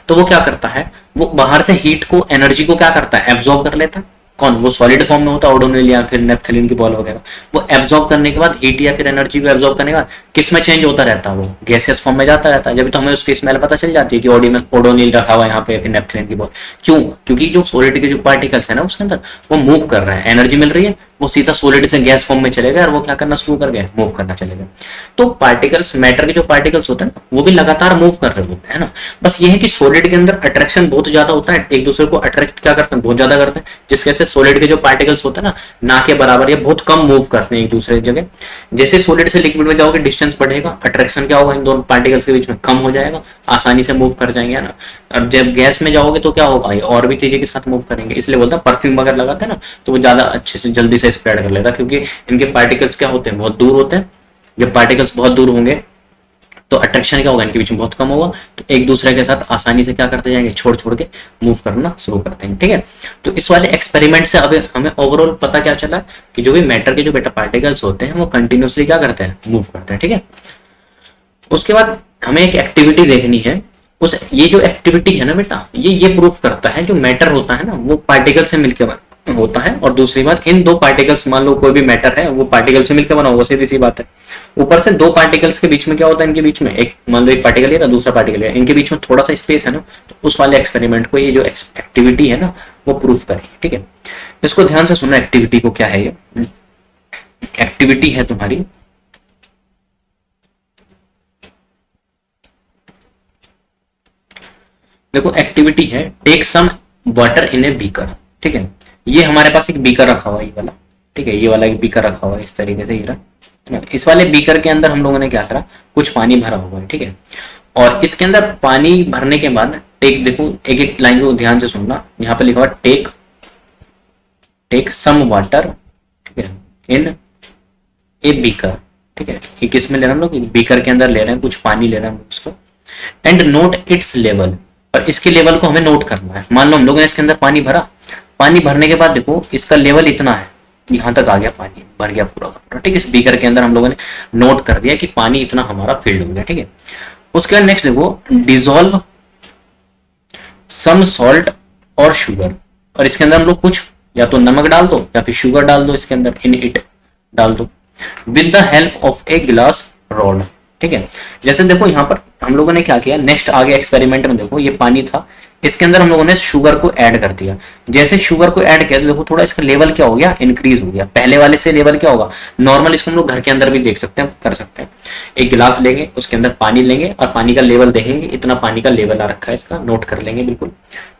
तो वो क्या करता है, वो बाहर से हीट को, एनर्जी को क्या करता है, एब्जॉर्ब कर लेता है। कौन, वो सॉलिड फॉर्म में होता है, ओडोनिल या फिर नेफ्थलीन की बॉल वगैरह। वो एब्जॉर्ब करने के बाद, हीट या फिर एनर्जी को एब्जॉर्ब करने के बाद किस में चेंज होता रहता है, वो गैसियस फॉर्म में जाता रहता है। जब तो हमें उसकी स्मेल पता चल जाती है कि ओडोनिल रखा हुआ है यहाँ पे, फिर नेफ्थलीन की बॉल। क्यों, क्योंकि जो सॉलिड के जो पार्टिकल्स है ना उसके अंदर, वो मूव कर रहे हैं, एनर्जी मिल रही है, वो सीधा सॉलिड से गैस फॉर्म में चले गए और वो क्या करना शुरू कर गए, मूव करना चले गए। तो पार्टिकल्स, मैटर के जो पार्टिकल्स होते हैं ना, वो भी लगातार मूव कर रहे होते हैं ना। बस ये है कि सॉलिड के अंदर अट्रैक्शन बहुत ज्यादा होता है, एक दूसरे को अट्रैक्ट क्या करते हैं, बहुत ज्यादा करते हैं, जिसके से सॉलिड के जो पार्टिकल्स होते हैं ना के बराबर या बहुत कम मूव करते हैं एक दूसरे जगह। जैसे सॉलिड से लिक्विड में जाओगे डिस्टेंस बढ़ेगा, अट्रैक्शन क्या होगा, इन दोनों पार्टिकल्स के बीच में कम हो जाएगा, आसानी से मूव कर जाएंगे, है ना। और जब गैस में जाओगे तो क्या होगा, ये और भी तेजी के साथ मूव करेंगे। इसलिए बोलते हैं परफ्यूम वगैरह लगाते हैं ना, तो वो ज्यादा अच्छे से जल्दी से स्प्रेड कर लेगा, क्योंकि इनके पार्टिकल्स क्या होते हैं, बहुत दूर होते हैं। जब पार्टिकल्स बहुत दूर होंगे तो अट्रैक्शन क्या होगा, इनके बीच में बहुत कम होगा, तो एक दूसरे के साथ आसानी से क्या करते जाएंगे, छोड़ छोड़ के मूव करना शुरू करते हैं। ठीक है, तो इस वाले एक्सपेरिमेंट से अब हमें ओवरऑल पता क्या चला कि जो भी मैटर के जो बेटा पार्टिकल्स होते हैं वो कंटिन्यूसली क्या करते हैं, मूव करते हैं। ठीक है, उसके बाद हमें एक एक्टिविटी देखनी है। उस ये जो एक्टिविटी है ना बेटा, ये प्रूफ करता है जो मैटर होता है ना वो पार्टिकल से मिलकर होता है। और दूसरी बात, इन दो पार्टिकल्स, मान लो कोई भी मैटर है वो पार्टिकल से मिलकर बना होगा, सीधी सी बात है। ऊपर से दो पार्टिकल्स के बीच में क्या होता है, इनके बीच में एक, मान लो एक पार्टिकल है ना, दूसरा पार्टिकल है, इनके बीच में थोड़ा सा स्पेस है ना, तो उस वाले एक्सपेरिमेंट को ये जो एक्टिविटी है ना वो प्रूफ करेगी। ठीक है, इसको ध्यान से सुनना, एक्टिविटी को क्या है, ये एक्टिविटी है तुम्हारी देखो एक्टिविटी है, take some water in a beaker, ठीक है। ये हमारे पास एक बीकर रखा हुआ है, ये वाला, ठीक है, ये वाला एक बीकर रखा हुआ है इस तरीके से, ये रहा। इस वाले बीकर के अंदर हम लोगों ने क्या करा, कुछ पानी भरा हुआ है, ठीक है। और इसके अंदर पानी भरने के बाद टेक, देखो एक एक लाइन को ध्यान से सुनना, यहाँ पे लिखा हुआ टेक सम वाटर, ठीक है, इन ए बीकर, ठीक है। ये किस में ले रहे हैं हम लोग, बीकर के अंदर ले रहे हैं, कुछ पानी ले रहे हैं उसको, एंड नोट इट्स लेवल, और इसके लेवल को हमें नोट करना है। मान लो हम लोगों ने इसके अंदर पानी भरा, पानी भरने के बाद देखो इसका लेवल इतना है, यहां तक आ गया, पानी भर गया पूरा का पूरा, ठीक है। इस बीकर के अंदर हम लोगों ने नोट कर दिया कि पानी इतना हमारा फिल्ड हो गया, ठीक है। उसके बाद नेक्स्ट देखो, डिजोल्व सम सॉल्ट और शुगर, और इसके अंदर हम लोग कुछ या तो नमक डाल दो या फिर शुगर डाल दो, इसके अंदर इन इट डाल दो, with the help of a glass rod, ठीक है। जैसे देखो यहाँ पर हम लोगों ने क्या किया, नेक्स्ट आगे एक्सपेरिमेंट में देखो, ये पानी था, इसके अंदर हम लोगों ने शुगर को ऐड कर दिया। जैसे शुगर को ऐड किया तो देखो थोड़ा इसका लेवल क्या हो गया, इंक्रीज हो गया। पहले वाले से लेवल क्या होगा, नॉर्मल, इसको हम लोग घर के अंदर भी देख सकते हैं, कर सकते हैं। एक गिलास लेंगे, उसके अंदर पानी लेंगे और पानी का लेवल देखेंगे, इतना पानी का लेवल आ रखा है, इसका नोट कर लेंगे बिल्कुल।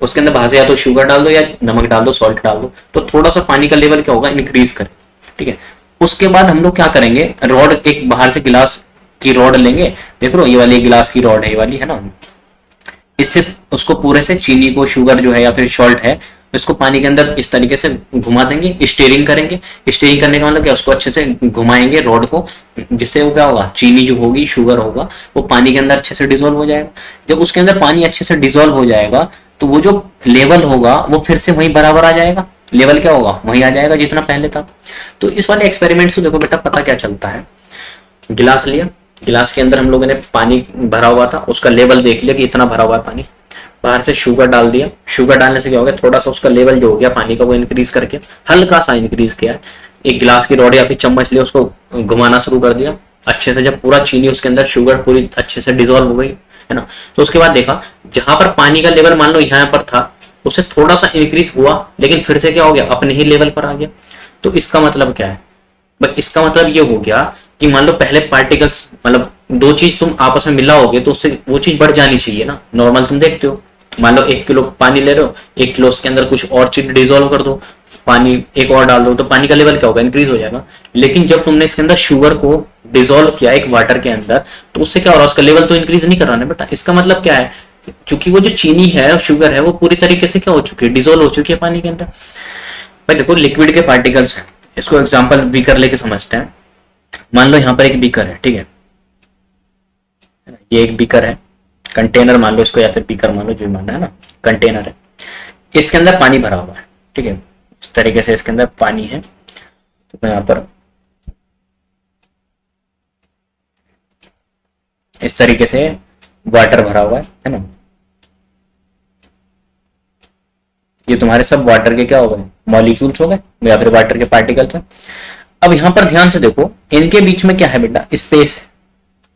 उसके अंदर बाहर से या तो शुगर डाल दो या नमक डाल दो, सॉल्ट डाल दो, तो थोड़ा सा पानी का लेवल क्या होगा, इंक्रीज करे, ठीक है। उसके बाद हम लोग क्या करेंगे, रॉड, एक बाहर से गिलास की रॉड लेंगे, देख लो ये वाली गिलास की रॉड है, ये वाली है ना, इससे उसको पूरे से चीनी को, शुगर जो है या फिर सॉल्ट है, इसको पानी के अंदर इस तरीके से घुमा देंगे, स्टीयरिंग करेंगे। स्टीयरिंग करने का मतलब क्या, उसको अच्छे से घुमाएंगे रॉड को, जिससे वो क्या होगा, चीनी जो होगी, शुगर होगा, वो पानी के अंदर अच्छे से डिजोल्व हो जाएगा। जब उसके अंदर पानी अच्छे से डिजोल्व हो जाएगा तो वो जो लेवल होगा वो फिर से वहीं बराबर आ जाएगा, लेवल क्या होगा, वहीं आ जाएगा जितना पहले था। तो इस वाले एक्सपेरिमेंट से देखो बेटा पता क्या चलता है, गिलास लिया, गिलास के अंदर हम लोगों ने पानी भरा हुआ था, उसका लेवल देख लिया कि इतना भरा हुआ है पानी, बाहर से शुगर डाल दिया, शुगर डालने से क्या हो गया, थोड़ा सा उसका लेवल जो हो गया पानी का वो इंक्रीज करके, हल्का सा इंक्रीज किया। एक गिलास की रॉड या फिर चम्मच लिया, उसको घुमाना शुरू कर दिया अच्छे से, जब पूरा चीनी उसके अंदर, शुगर पूरी अच्छे से डिजोल्व हो गई, है ना। तो उसके बाद देखा, जहां पर पानी का लेवल मान लो यहाँ पर था, उससे थोड़ा सा इंक्रीज हुआ, लेकिन फिर से क्या हो गया, अपने ही लेवल पर आ गया। तो इसका मतलब क्या है, बस इसका मतलब ये हो गया कि मान लो पहले पार्टिकल्स, मतलब दो चीज तुम आपस में मिलाओगे तो उससे वो चीज बढ़ जानी चाहिए ना। नॉर्मल तुम देखते हो, मान लो 1 किलो पानी ले रहे हो, 1 किलो उसके अंदर कुछ और चीज डिजोल्व कर दो, पानी एक और डाल दो, तो पानी का लेवल क्या होगा, इंक्रीज हो जाएगा। लेकिन जब तुमने इसके अंदर शुगर को डिजोल्व किया एक वाटर के अंदर, तो उससे क्या हो रहा है, उसका लेवल तो इंक्रीज नहीं कर रहा है बेटा। इसका मतलब क्या है, क्योंकि वो जो चीनी है, शुगर है, वो पूरी तरीके से क्या हो चुकी है, डिजोल्व हो चुकी है पानी के अंदर। भाई देखो लिक्विड के पार्टिकल्स हैं, इसको एग्जाम्पल बीकर लेके समझते हैं। मान लो यहाँ पर एक बीकर है, ठीक है, ये एक बीकर है, कंटेनर मान लो इसको, या फिर बीकर मान लो, जो मानना है ना, कंटेनर है, इसके अंदर पानी भरा हुआ है, ठीक है। इस तरीके से इसके अंदर पानी है, तो यहाँ पर इस तरीके से वाटर भरा हुआ है ना। ये तुम्हारे सब वाटर के क्या हो गए, मॉलिक्यूल्स हो गए, या फिर वाटर के पार्टिकल्स हैं। अब यहां पर ध्यान से देखो, इनके बीच में क्या है बेटा, स्पेस है।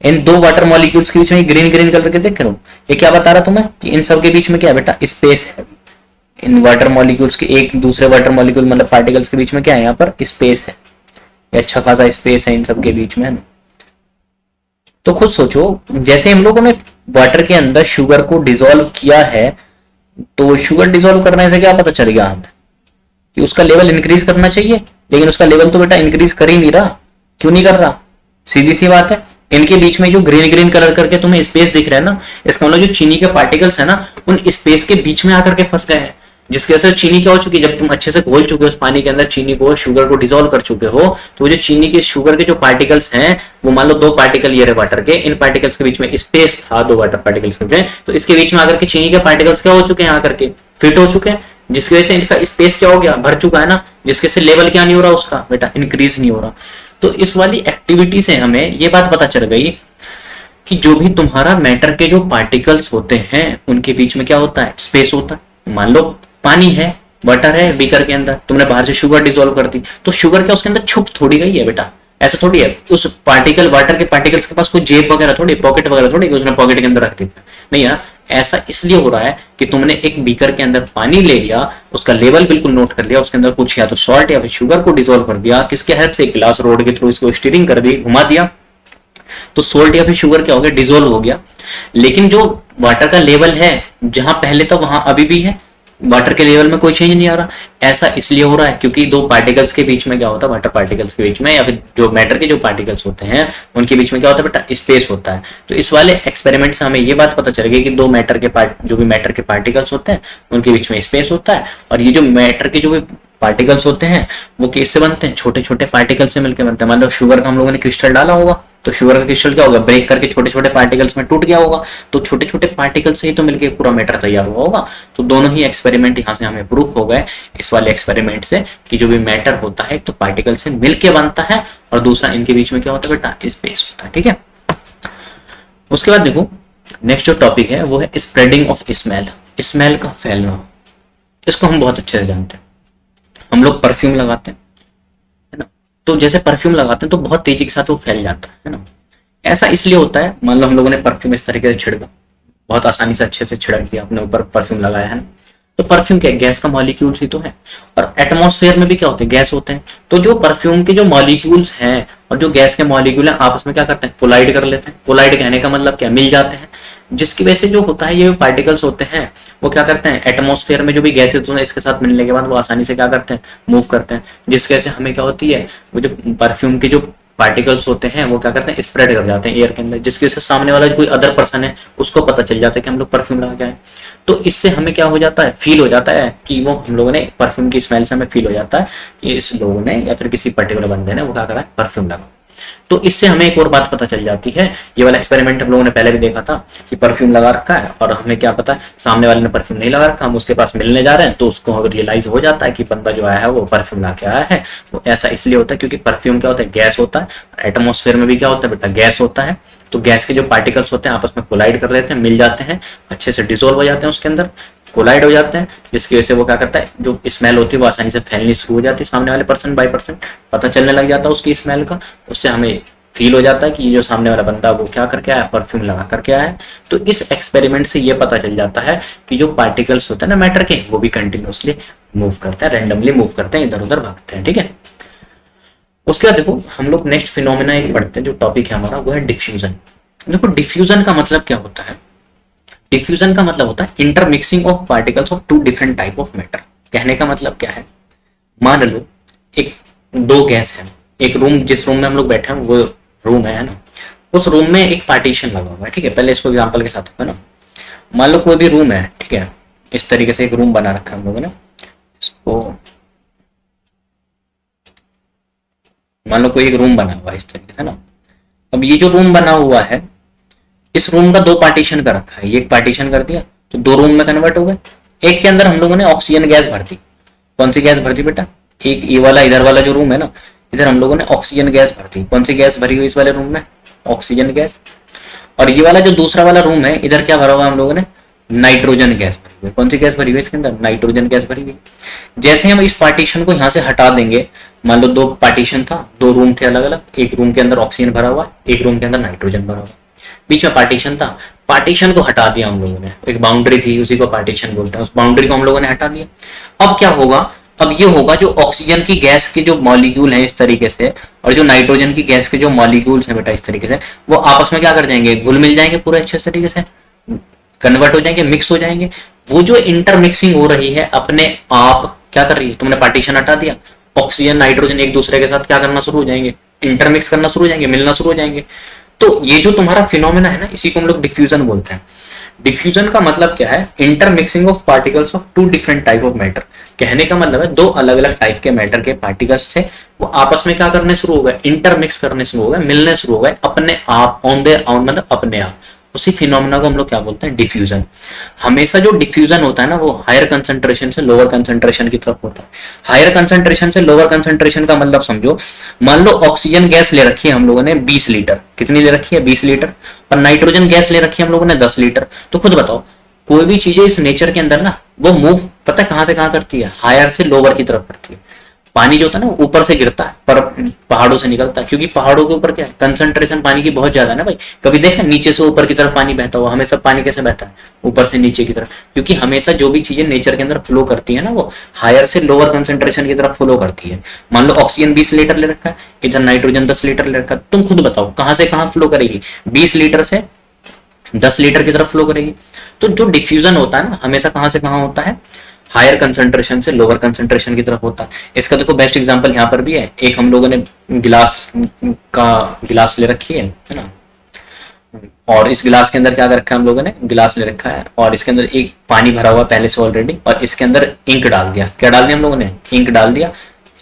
इन दो वाटर मॉलिक्यूल्स के बीच में ग्रीन ग्रीन कलर के देख रहे हो, ये क्या बता रहा तुम्हें कि इन सब के बीच में क्या है बेटा, स्पेस है। इन वाटर मॉलिक्यूल्स के एक दूसरे वाटर मॉलिक्यूल मतलब पार्टिकल्स के बीच में क्या है, यहाँ पर स्पेस है, ये अच्छा खासा स्पेस है इन सब के बीच में, है ना। तो खुद सोचो, जैसे हम लोगों ने वाटर के अंदर शुगर को डिसॉल्व किया है, तो शुगर डिसॉल्व करने से क्या पता चल गया हमें कि उसका लेवल इंक्रीज करना चाहिए, लेकिन उसका लेवल तो बेटा इंक्रीज कर ही नहीं रहा। क्यों नहीं कर रहा, सीधी सी बात है, इनके बीच में जो ग्रीन ग्रीन कलर करके तुम्हें स्पेस दिख रहा है ना, इसका मतलब जो चीनी के पार्टिकल्स है ना, उन स्पेस के बीच में आकर के फंस गए हैं, जिसकी वजह से चीनी क्या हो चुकी है, जब तुम अच्छे से घोल चुके हो उस पानी के अंदर चीनी को, शुगर को डिसॉल्व कर चुके हो, तो वो जो चीनी के शुगर के जो पार्टिकल्स हैं, वो मान लो दो पार्टिकल ये रहे वाटर के, इन पार्टिकल्स के बीच में स्पेस था, दो वाटर पार्टिकल्स के बीच में, तो इसके बीच में आकर के चीनी के पार्टिकल्स क्या हो चुके हैं, आकर के फिट हो चुके हैं, जिसकी वजह से इनका स्पेस क्या हो गया, भर चुका है ना, जिसके से लेवल क्या नहीं हो रहा उसका बेटा, इंक्रीज नहीं हो रहा। तो इस वाली एक्टिविटी से हमें ये बात पता चल गई कि जो भी तुम्हारा मैटर के जो पार्टिकल्स होते हैं उनके बीच में क्या होता है, स्पेस होता है। मान लो पानी है, वाटर है बीकर के अंदर, तुमने बाहर से शुगर डिसॉल्व कर दी, तो शुगर क्या उसके अंदर छुप थोड़ी गई है बेटा, ऐसा थोड़ी है। उस पार्टिकल, वाटर के पार्टिकल्स के पास कोई जेब वगैरह थोड़ी, पॉकेट वगैरह थोड़ी, उसने पॉकेट के अंदर रख दी, नहीं यार। ऐसा इसलिए हो रहा है कि तुमने एक बीकर के अंदर पानी ले लिया, उसका लेवल बिल्कुल नोट कर लिया, उसके अंदर कुछ या तो सॉल्ट या फिर शुगर को डिसॉल्व कर दिया, किसके हेल्प से, ग्लास रोड के थ्रू इसको स्टीयरिंग कर दी, घुमा दिया, तो सोल्ट या फिर शुगर क्या हो गया, डिजोल्व हो गया। लेकिन जो वाटर का लेवल है जहां पहले था वहां अभी भी है, वाटर के लेवल में कोई चेंज नहीं आ रहा। ऐसा इसलिए हो रहा है क्योंकि दो पार्टिकल्स के बीच में क्या होता है, वाटर पार्टिकल्स के बीच में या फिर जो मैटर के जो पार्टिकल्स होते हैं उनके बीच में क्या होता है बेटा, स्पेस होता है। तो इस वाले एक्सपेरिमेंट से हमें ये बात पता चल गई कि दो मैटर के जो भी मैटर के पार्टिकल्स होते हैं उनके बीच में स्पेस होता है, और ये जो मैटर के जो भी पार्टिकल्स होते हैं वो किससे बनते हैं, छोटे छोटे पार्टिकल से मिलकर बनते हैं। मान लो शुगर का हम लोगों ने क्रिस्टल डाला होगा, तो शुगर का क्रिस्टल क्या होगा, ब्रेक करके छोटे छोटे पार्टिकल्स में टूट गया होगा, तो छोटे छोटे पार्टिकल से ही तो मिलकर पूरा मैटर तैयार हुआ होगा। तो दोनों ही एक्सपेरिमेंट यहाँ से हमें प्रूफ हो गए इस वाले एक्सपेरिमेंट से कि जो भी मैटर होता है तो पार्टिकल से मिलके बनता है, और दूसरा इनके बीच में क्या होता है बेटा, स्पेस होता है। ठीक है, उसके बाद देखो नेक्स्ट जो टॉपिक है वो है स्प्रेडिंग ऑफ स्मेल, स्मेल का फैलना। इसको हम बहुत अच्छे से जानते हैं, हम लोग परफ्यूम लगाते हैं, है ना, तो जैसे परफ्यूम लगाते हैं तो बहुत तेजी के साथ वो फैल जाता है ना। ऐसा इसलिए होता है, मान लो हम लोगों ने परफ्यूम इस तरीके से छिड़का, बहुत आसानी से अच्छे से छिड़क दिया अपने ऊपर, परफ्यूम लगाया है ना, तो परफ्यूम क्या है, गैस का मॉलिक्यूल्स ही तो है, और एटमॉस्फेयर में भी क्या होते हैं, गैस होते हैं। तो जो परफ्यूम के जो मॉलिक्यूल्स हैं और जो गैस के मॉलिक्यूल हैं आपस में क्या करते हैं, कोलाइड कर लेते हैं। कोलाइड कहने का मतलब क्या, मिल जाते हैं, जिसकी वजह से जो होता है ये पार्टिकल्स होते हैं वो क्या करते हैं, एटमॉस्फेयर में जो भी गैसेज होते हैं इसके साथ मिलने के बाद वो आसानी से क्या करते हैं, मूव करते हैं, जिसकी वजह से हमें क्या होती है, वो जो परफ्यूम के जो पार्टिकल्स होते हैं वो क्या करते हैं, स्प्रेड कर जाते हैं एयर के अंदर, जिसकी वजह से सामने वाला कोई अदर पर्सन है उसको पता चल जाता है कि हम लोग परफ्यूम लगा के आए। तो इससे हमें क्या हो जाता है, फील हो जाता है कि वो हम लोगों ने परफ्यूम की स्मेल से हमें फील हो जाता है कि इस लोगों ने या फिर किसी पर्टिकुलर बंदे ने वो क्या करा है, परफ्यूम लगा। तो इससे हमें एक और बात पता चल जाती है, ये वाला एक्सपेरिमेंट हम लोगों ने पहले भी देखा था कि परफ्यूम लगा रखा है और हमें क्या पता है सामने वाले ने परफ्यूम नहीं लगा रखा, हम उसके पास मिलने जा रहे हैं तो उसको रियलाइज हो जाता है कि बंदा जो आया है वो परफ्यूम ला के आया है। वो ऐसा इसलिए होता है क्योंकि परफ्यूम क्या होता है, गैस होता है, एटमोस्फेयर में भी क्या होता है बेटा, गैस होता है। तो गैस के जो पार्टिकल्स होते हैं आपस में कोलाइड कर लेते हैं, मिल जाते हैं, अच्छे से डिसोल्व हो जाते हैं, उसके अंदर कोलाइड हो जाते हैं, जिसकी वजह से वो क्या करता है, जो स्मेल होती है वो आसानी से फैलनी शुरू हो जाती है, सामने वाले पर्सन बाय पर्सन पता चलने लग जाता है उसकी स्मेल का। उससे हमें फील हो जाता है कि ये जो सामने वाला बंदा वो क्या करके आया, परफ्यूम लगा करके आया है। तो इस एक्सपेरिमेंट से ये पता चल जाता है कि जो पार्टिकल्स होते हैं ना मैटर के, वो भी कंटिन्यूअसली मूव करते हैं, रैंडमली मूव करते हैं, इधर उधर भागते हैं। ठीक है, उसके बाद देखो हम लोग नेक्स्ट फिनोमेना एक पढ़ते हैं, जो टॉपिक है हमारा वो है डिफ्यूजन। देखो डिफ्यूजन का मतलब क्या होता है, डिफ्यूजन का मतलब होता है intermixing of particles of two different type of matter. कहने का मतलब क्या है, मान लो एक दो गैस है, एक रूम, जिस रूम में हम लोग बैठे हैं वो रूम है ना, उस रूम में एक पार्टीशन लगा हुआ है। ठीक है, पहले इसको एग्जांपल के साथ है ना, मान लो कोई भी रूम है, ठीक है, इस तरीके से एक रूम बना रखा है हम लोगों ने, इसको मान लो कोई एक रूम बना हुआ है इस तरीके से ना। अब ये जो रूम बना हुआ है, इस रूम का दो पार्टीशन कर रखा है, ये एक पार्टीशन कर दिया तो दो रूम में कन्वर्ट हो गए। एक के अंदर हम लोगों ने ऑक्सीजन गैस भर दी, कौन सी गैस भर दी बेटा, एक ये वाला इधर वाला जो रूम है ना, इधर हम लोगों ने ऑक्सीजन गैस भर दी। कौन सी गैस भरी हुई इस वाले रूम में, ऑक्सीजन गैस। और ये वाला जो दूसरा वाला रूम है, इधर क्या भरा हुआ हम लोगों ने, नाइट्रोजन गैस भरी हुई। कौन सी गैस भरी हुई इसके अंदर, नाइट्रोजन गैस भरी हुई। जैसे हम इस पार्टीशन को यहाँ से हटा देंगे, मान लो दो पार्टीशन था, दो रूम थे अलग अलग, एक रूम के अंदर ऑक्सीजन भरा हुआ, एक रूम के अंदर नाइट्रोजन भरा हुआ, बीच में पार्टीशन था, पार्टीशन को हटा दिया हम लोगों ने, एक बाउंड्री थी उसी को पार्टीशन बोलते हैं, उस बाउंड्री को हम लोगों ने हटा दिया। अब क्या होगा, अब ये होगा जो ऑक्सीजन की गैस के जो मॉलिक्यूल है इस तरीके से, और जो नाइट्रोजन की गैस के जो मॉलिक्यूल्स हैं बेटा इस तरीके से, वो आपस में क्या कर जाएंगे, घुल मिल जाएंगे, पूरे अच्छे तरीके से कन्वर्ट हो जाएंगे, मिक्स हो जाएंगे। वो जो इंटरमिक्सिंग हो रही है अपने आप क्या कर रही है, तुमने पार्टीशन हटा दिया, ऑक्सीजन नाइट्रोजन एक दूसरे के साथ क्या करना शुरू हो जाएंगे, इंटरमिक्स करना शुरू हो जाएंगे, मिलना शुरू हो जाएंगे। तो ये जो तुम्हारा फिनोमेना है ना, इसी को हम लोग डिफ्यूजन बोलते हैं। डिफ्यूजन का मतलब क्या है, intermixing of particles of two different type of matter. कहने का मतलब है दो अलग अलग टाइप के मैटर के पार्टिकल्स थे, वो आपस में क्या करने शुरू हो गए, इंटरमिक्स करने शुरू हो गए, मिलने शुरू हो गए अपने आप, ऑन देयर ऑन मतलब अपने आप। उसी फिनोमेना को हम लोग क्या बोलते हैं, डिफ्यूजन। हमेशा जो डिफ्यूजन होता है ना, वो हायर कंसंट्रेशन से लोअर कंसंट्रेशन की तरफ होता है। हायर कंसंट्रेशन से लोअर कंसंट्रेशन का मतलब समझो, मान लो ऑक्सीजन गैस ले रखी है हम लोगों ने 20 लीटर, कितनी ले रखी है, 20 लीटर, और नाइट्रोजन गैस ले रखी है हम लोगों ने 10 लीटर। तो खुद बताओ, कोई भी चीजें इस नेचर के अंदर ना, वो मूव पता है कहां से कहां करती है, हायर से लोअर की तरफ करती है। पानी जो होता है ना ऊपर से गिरता है पर पहाड़ों से निकलता है, क्योंकि पहाड़ों के ऊपर क्या है, कंसंट्रेशन पानी की बहुत ज्यादा है ना भाई। कभी देखा नीचे से ऊपर की तरफ पानी बहता हुआ, हमेशा पानी कैसे बहता है ऊपर से नीचे की तरफ, क्योंकि हमेशा जो भी चीजें नेचर के अंदर फ्लो करती है ना वो हायर से लोअर कंसंट्रेशन की तरफ फ्लो करती है। मान लो ऑक्सीजन 20 लीटर ले रखा है, इधर नाइट्रोजन 10 लीटर ले रखा है, तुम खुद बताओ कहां से कहां फ्लो करेगी, 20 लीटर से 10 लीटर की तरफ फ्लो करेगी। तो जो डिफ्यूजन होता है ना हमेशा कहां से कहां होता है, हायर कंसंट्रेशन से लोअर कंसंट्रेशन की तरफ होता है। इसका देखो बेस्ट एग्जांपल यहाँ पर भी है, एक हम लोगों ने गिलास ले रखी है ना, और इस गिलास के अंदर क्या कर रखा है हम लोगों ने, गिलास ले रखा है और इसके अंदर एक पानी भरा हुआ पहले से ऑलरेडी, और इसके अंदर इंक डाल दिया। क्या डाल दिया हम लोगों ने, इंक डाल दिया।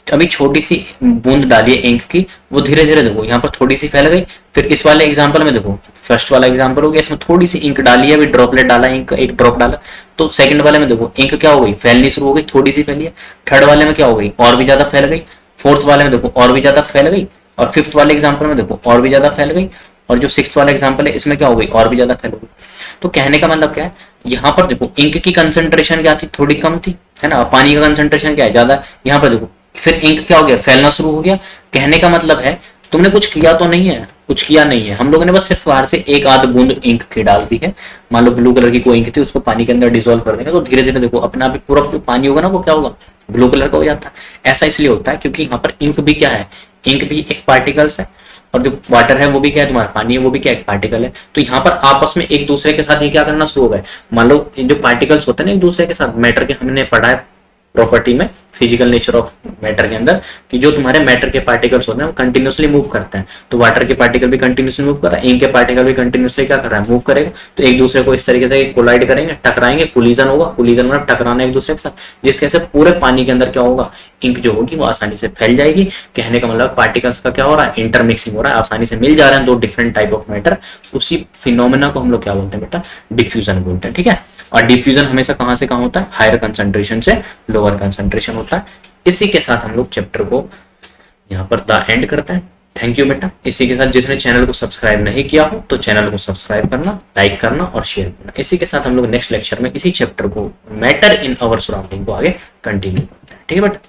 अभी छोटी सी बूंद डाली है इंक की, वो धीरे धीरे देखो यहाँ पर थोड़ी सी फैल गई। फिर इस वाले एग्जांपल में देखो, फर्स्ट वाला एग्जांपल हो गया, इसमें थोड़ी सी इंक डाली है, अभी ड्रॉपलेट डाला इंक, एक ड्रॉप डाला। तो सेकंड वाले में देखो इंक क्या हो गई, फैलनी शुरू हो गई, थोड़ी सी फैली है। थर्ड वाले में क्या हो गई, और भी ज्यादा फैल गई। फोर्थ वाले में देखो और भी ज्यादा फैल गई, और फिफ्थ वाले एग्जाम्पल में देखो और भी ज्यादा फैल गई, और जो सिक्स्थ वाला एग्जाम्पल है इसमें क्या हो गई, और भी ज्यादा फैल गई। तो कहने का मतलब क्या है, यहाँ पर देखो इंक की कंसंट्रेशन क्या थी, थोड़ी कम थी, है ना, पानी का कंसंट्रेशन क्या है, ज्यादा। यहाँ पर देखो फिर इंक क्या हो गया, फैलना शुरू हो गया। कहने का मतलब है तुमने कुछ किया तो नहीं है, कुछ किया नहीं है, हम लोगों ने बस सिर्फ बाहर से एक आध बूंद इंक की डाल दी है। मान लो ब्लू कलर की कोई इंक थी, उसको पानी के अंदर डिसॉल्व कर देंगे तो धीरे धीरे देखो अपना भी पूरा जो पानी होगा ना वो क्या होगा, ब्लू कलर का हो जाता है। ऐसा इसलिए होता है क्योंकि यहाँ पर इंक भी क्या है, इंक भी एक पार्टिकल्स है, और जो वाटर है वो भी क्या है, तुम्हारा पानी है वो भी क्या एक पार्टिकल है। तो यहाँ पर आपस में एक दूसरे के साथ ये क्या करना शुरू हो गए। मान लो जो पार्टिकल्स होते हैं ना एक दूसरे के साथ, मैटर के हमने पढ़ा है प्रॉपर्टी में, फिजिकल नेचर ऑफ मैटर के अंदर, कि जो तुम्हारे मैटर के पार्टिकल्स होते हैं वो कंटिन्यूसली मूव करते हैं। तो वाटर के पार्टिकल भी कंटिन्यूसली मूव कर रहा है, इंक के पार्टिकल भी कंटिन्यूसली क्या कर रहा है, मूव करेगा। तो एक दूसरे को इस तरीके से कोलाइड करेंगे, टकराएंगे, कोलिजन होगा, कोलिजन मतलब टकराना एक दूसरे के साथ, जिसके से पूरे पानी के अंदर क्या होगा, इंक जो होगी वो आसानी से फैल जाएगी। कहने का मतलब पार्टिकल्स का क्या हो रहा है, इंटरमिक्सिंग हो रहा है, आसानी से मिल जा रहे हैं दो डिफरेंट टाइप ऑफ मैटर। उसी फिनोमेना को हम लोग क्या बोलते हैं बेटा, डिफ्यूजन बोलते हैं, ठीक है। और डिफ्यूजन हमेशा कहां से कहां होता है, हायर कंसंट्रेशन से लोअर कंसंट्रेशन होता है। इसी के साथ हम लोग चैप्टर को यहाँ पर द एंड करते हैं। थैंक यू बेटा। इसी के साथ जिसने चैनल को सब्सक्राइब नहीं किया हो तो चैनल को सब्सक्राइब करना, लाइक करना और शेयर करना। इसी के साथ हम लोग नेक्स्ट लेक्चर में इसी चैप्टर को मैटर इन आवर सराउंडिंग को आगे कंटिन्यू करते हैं, ठीक है बेटा।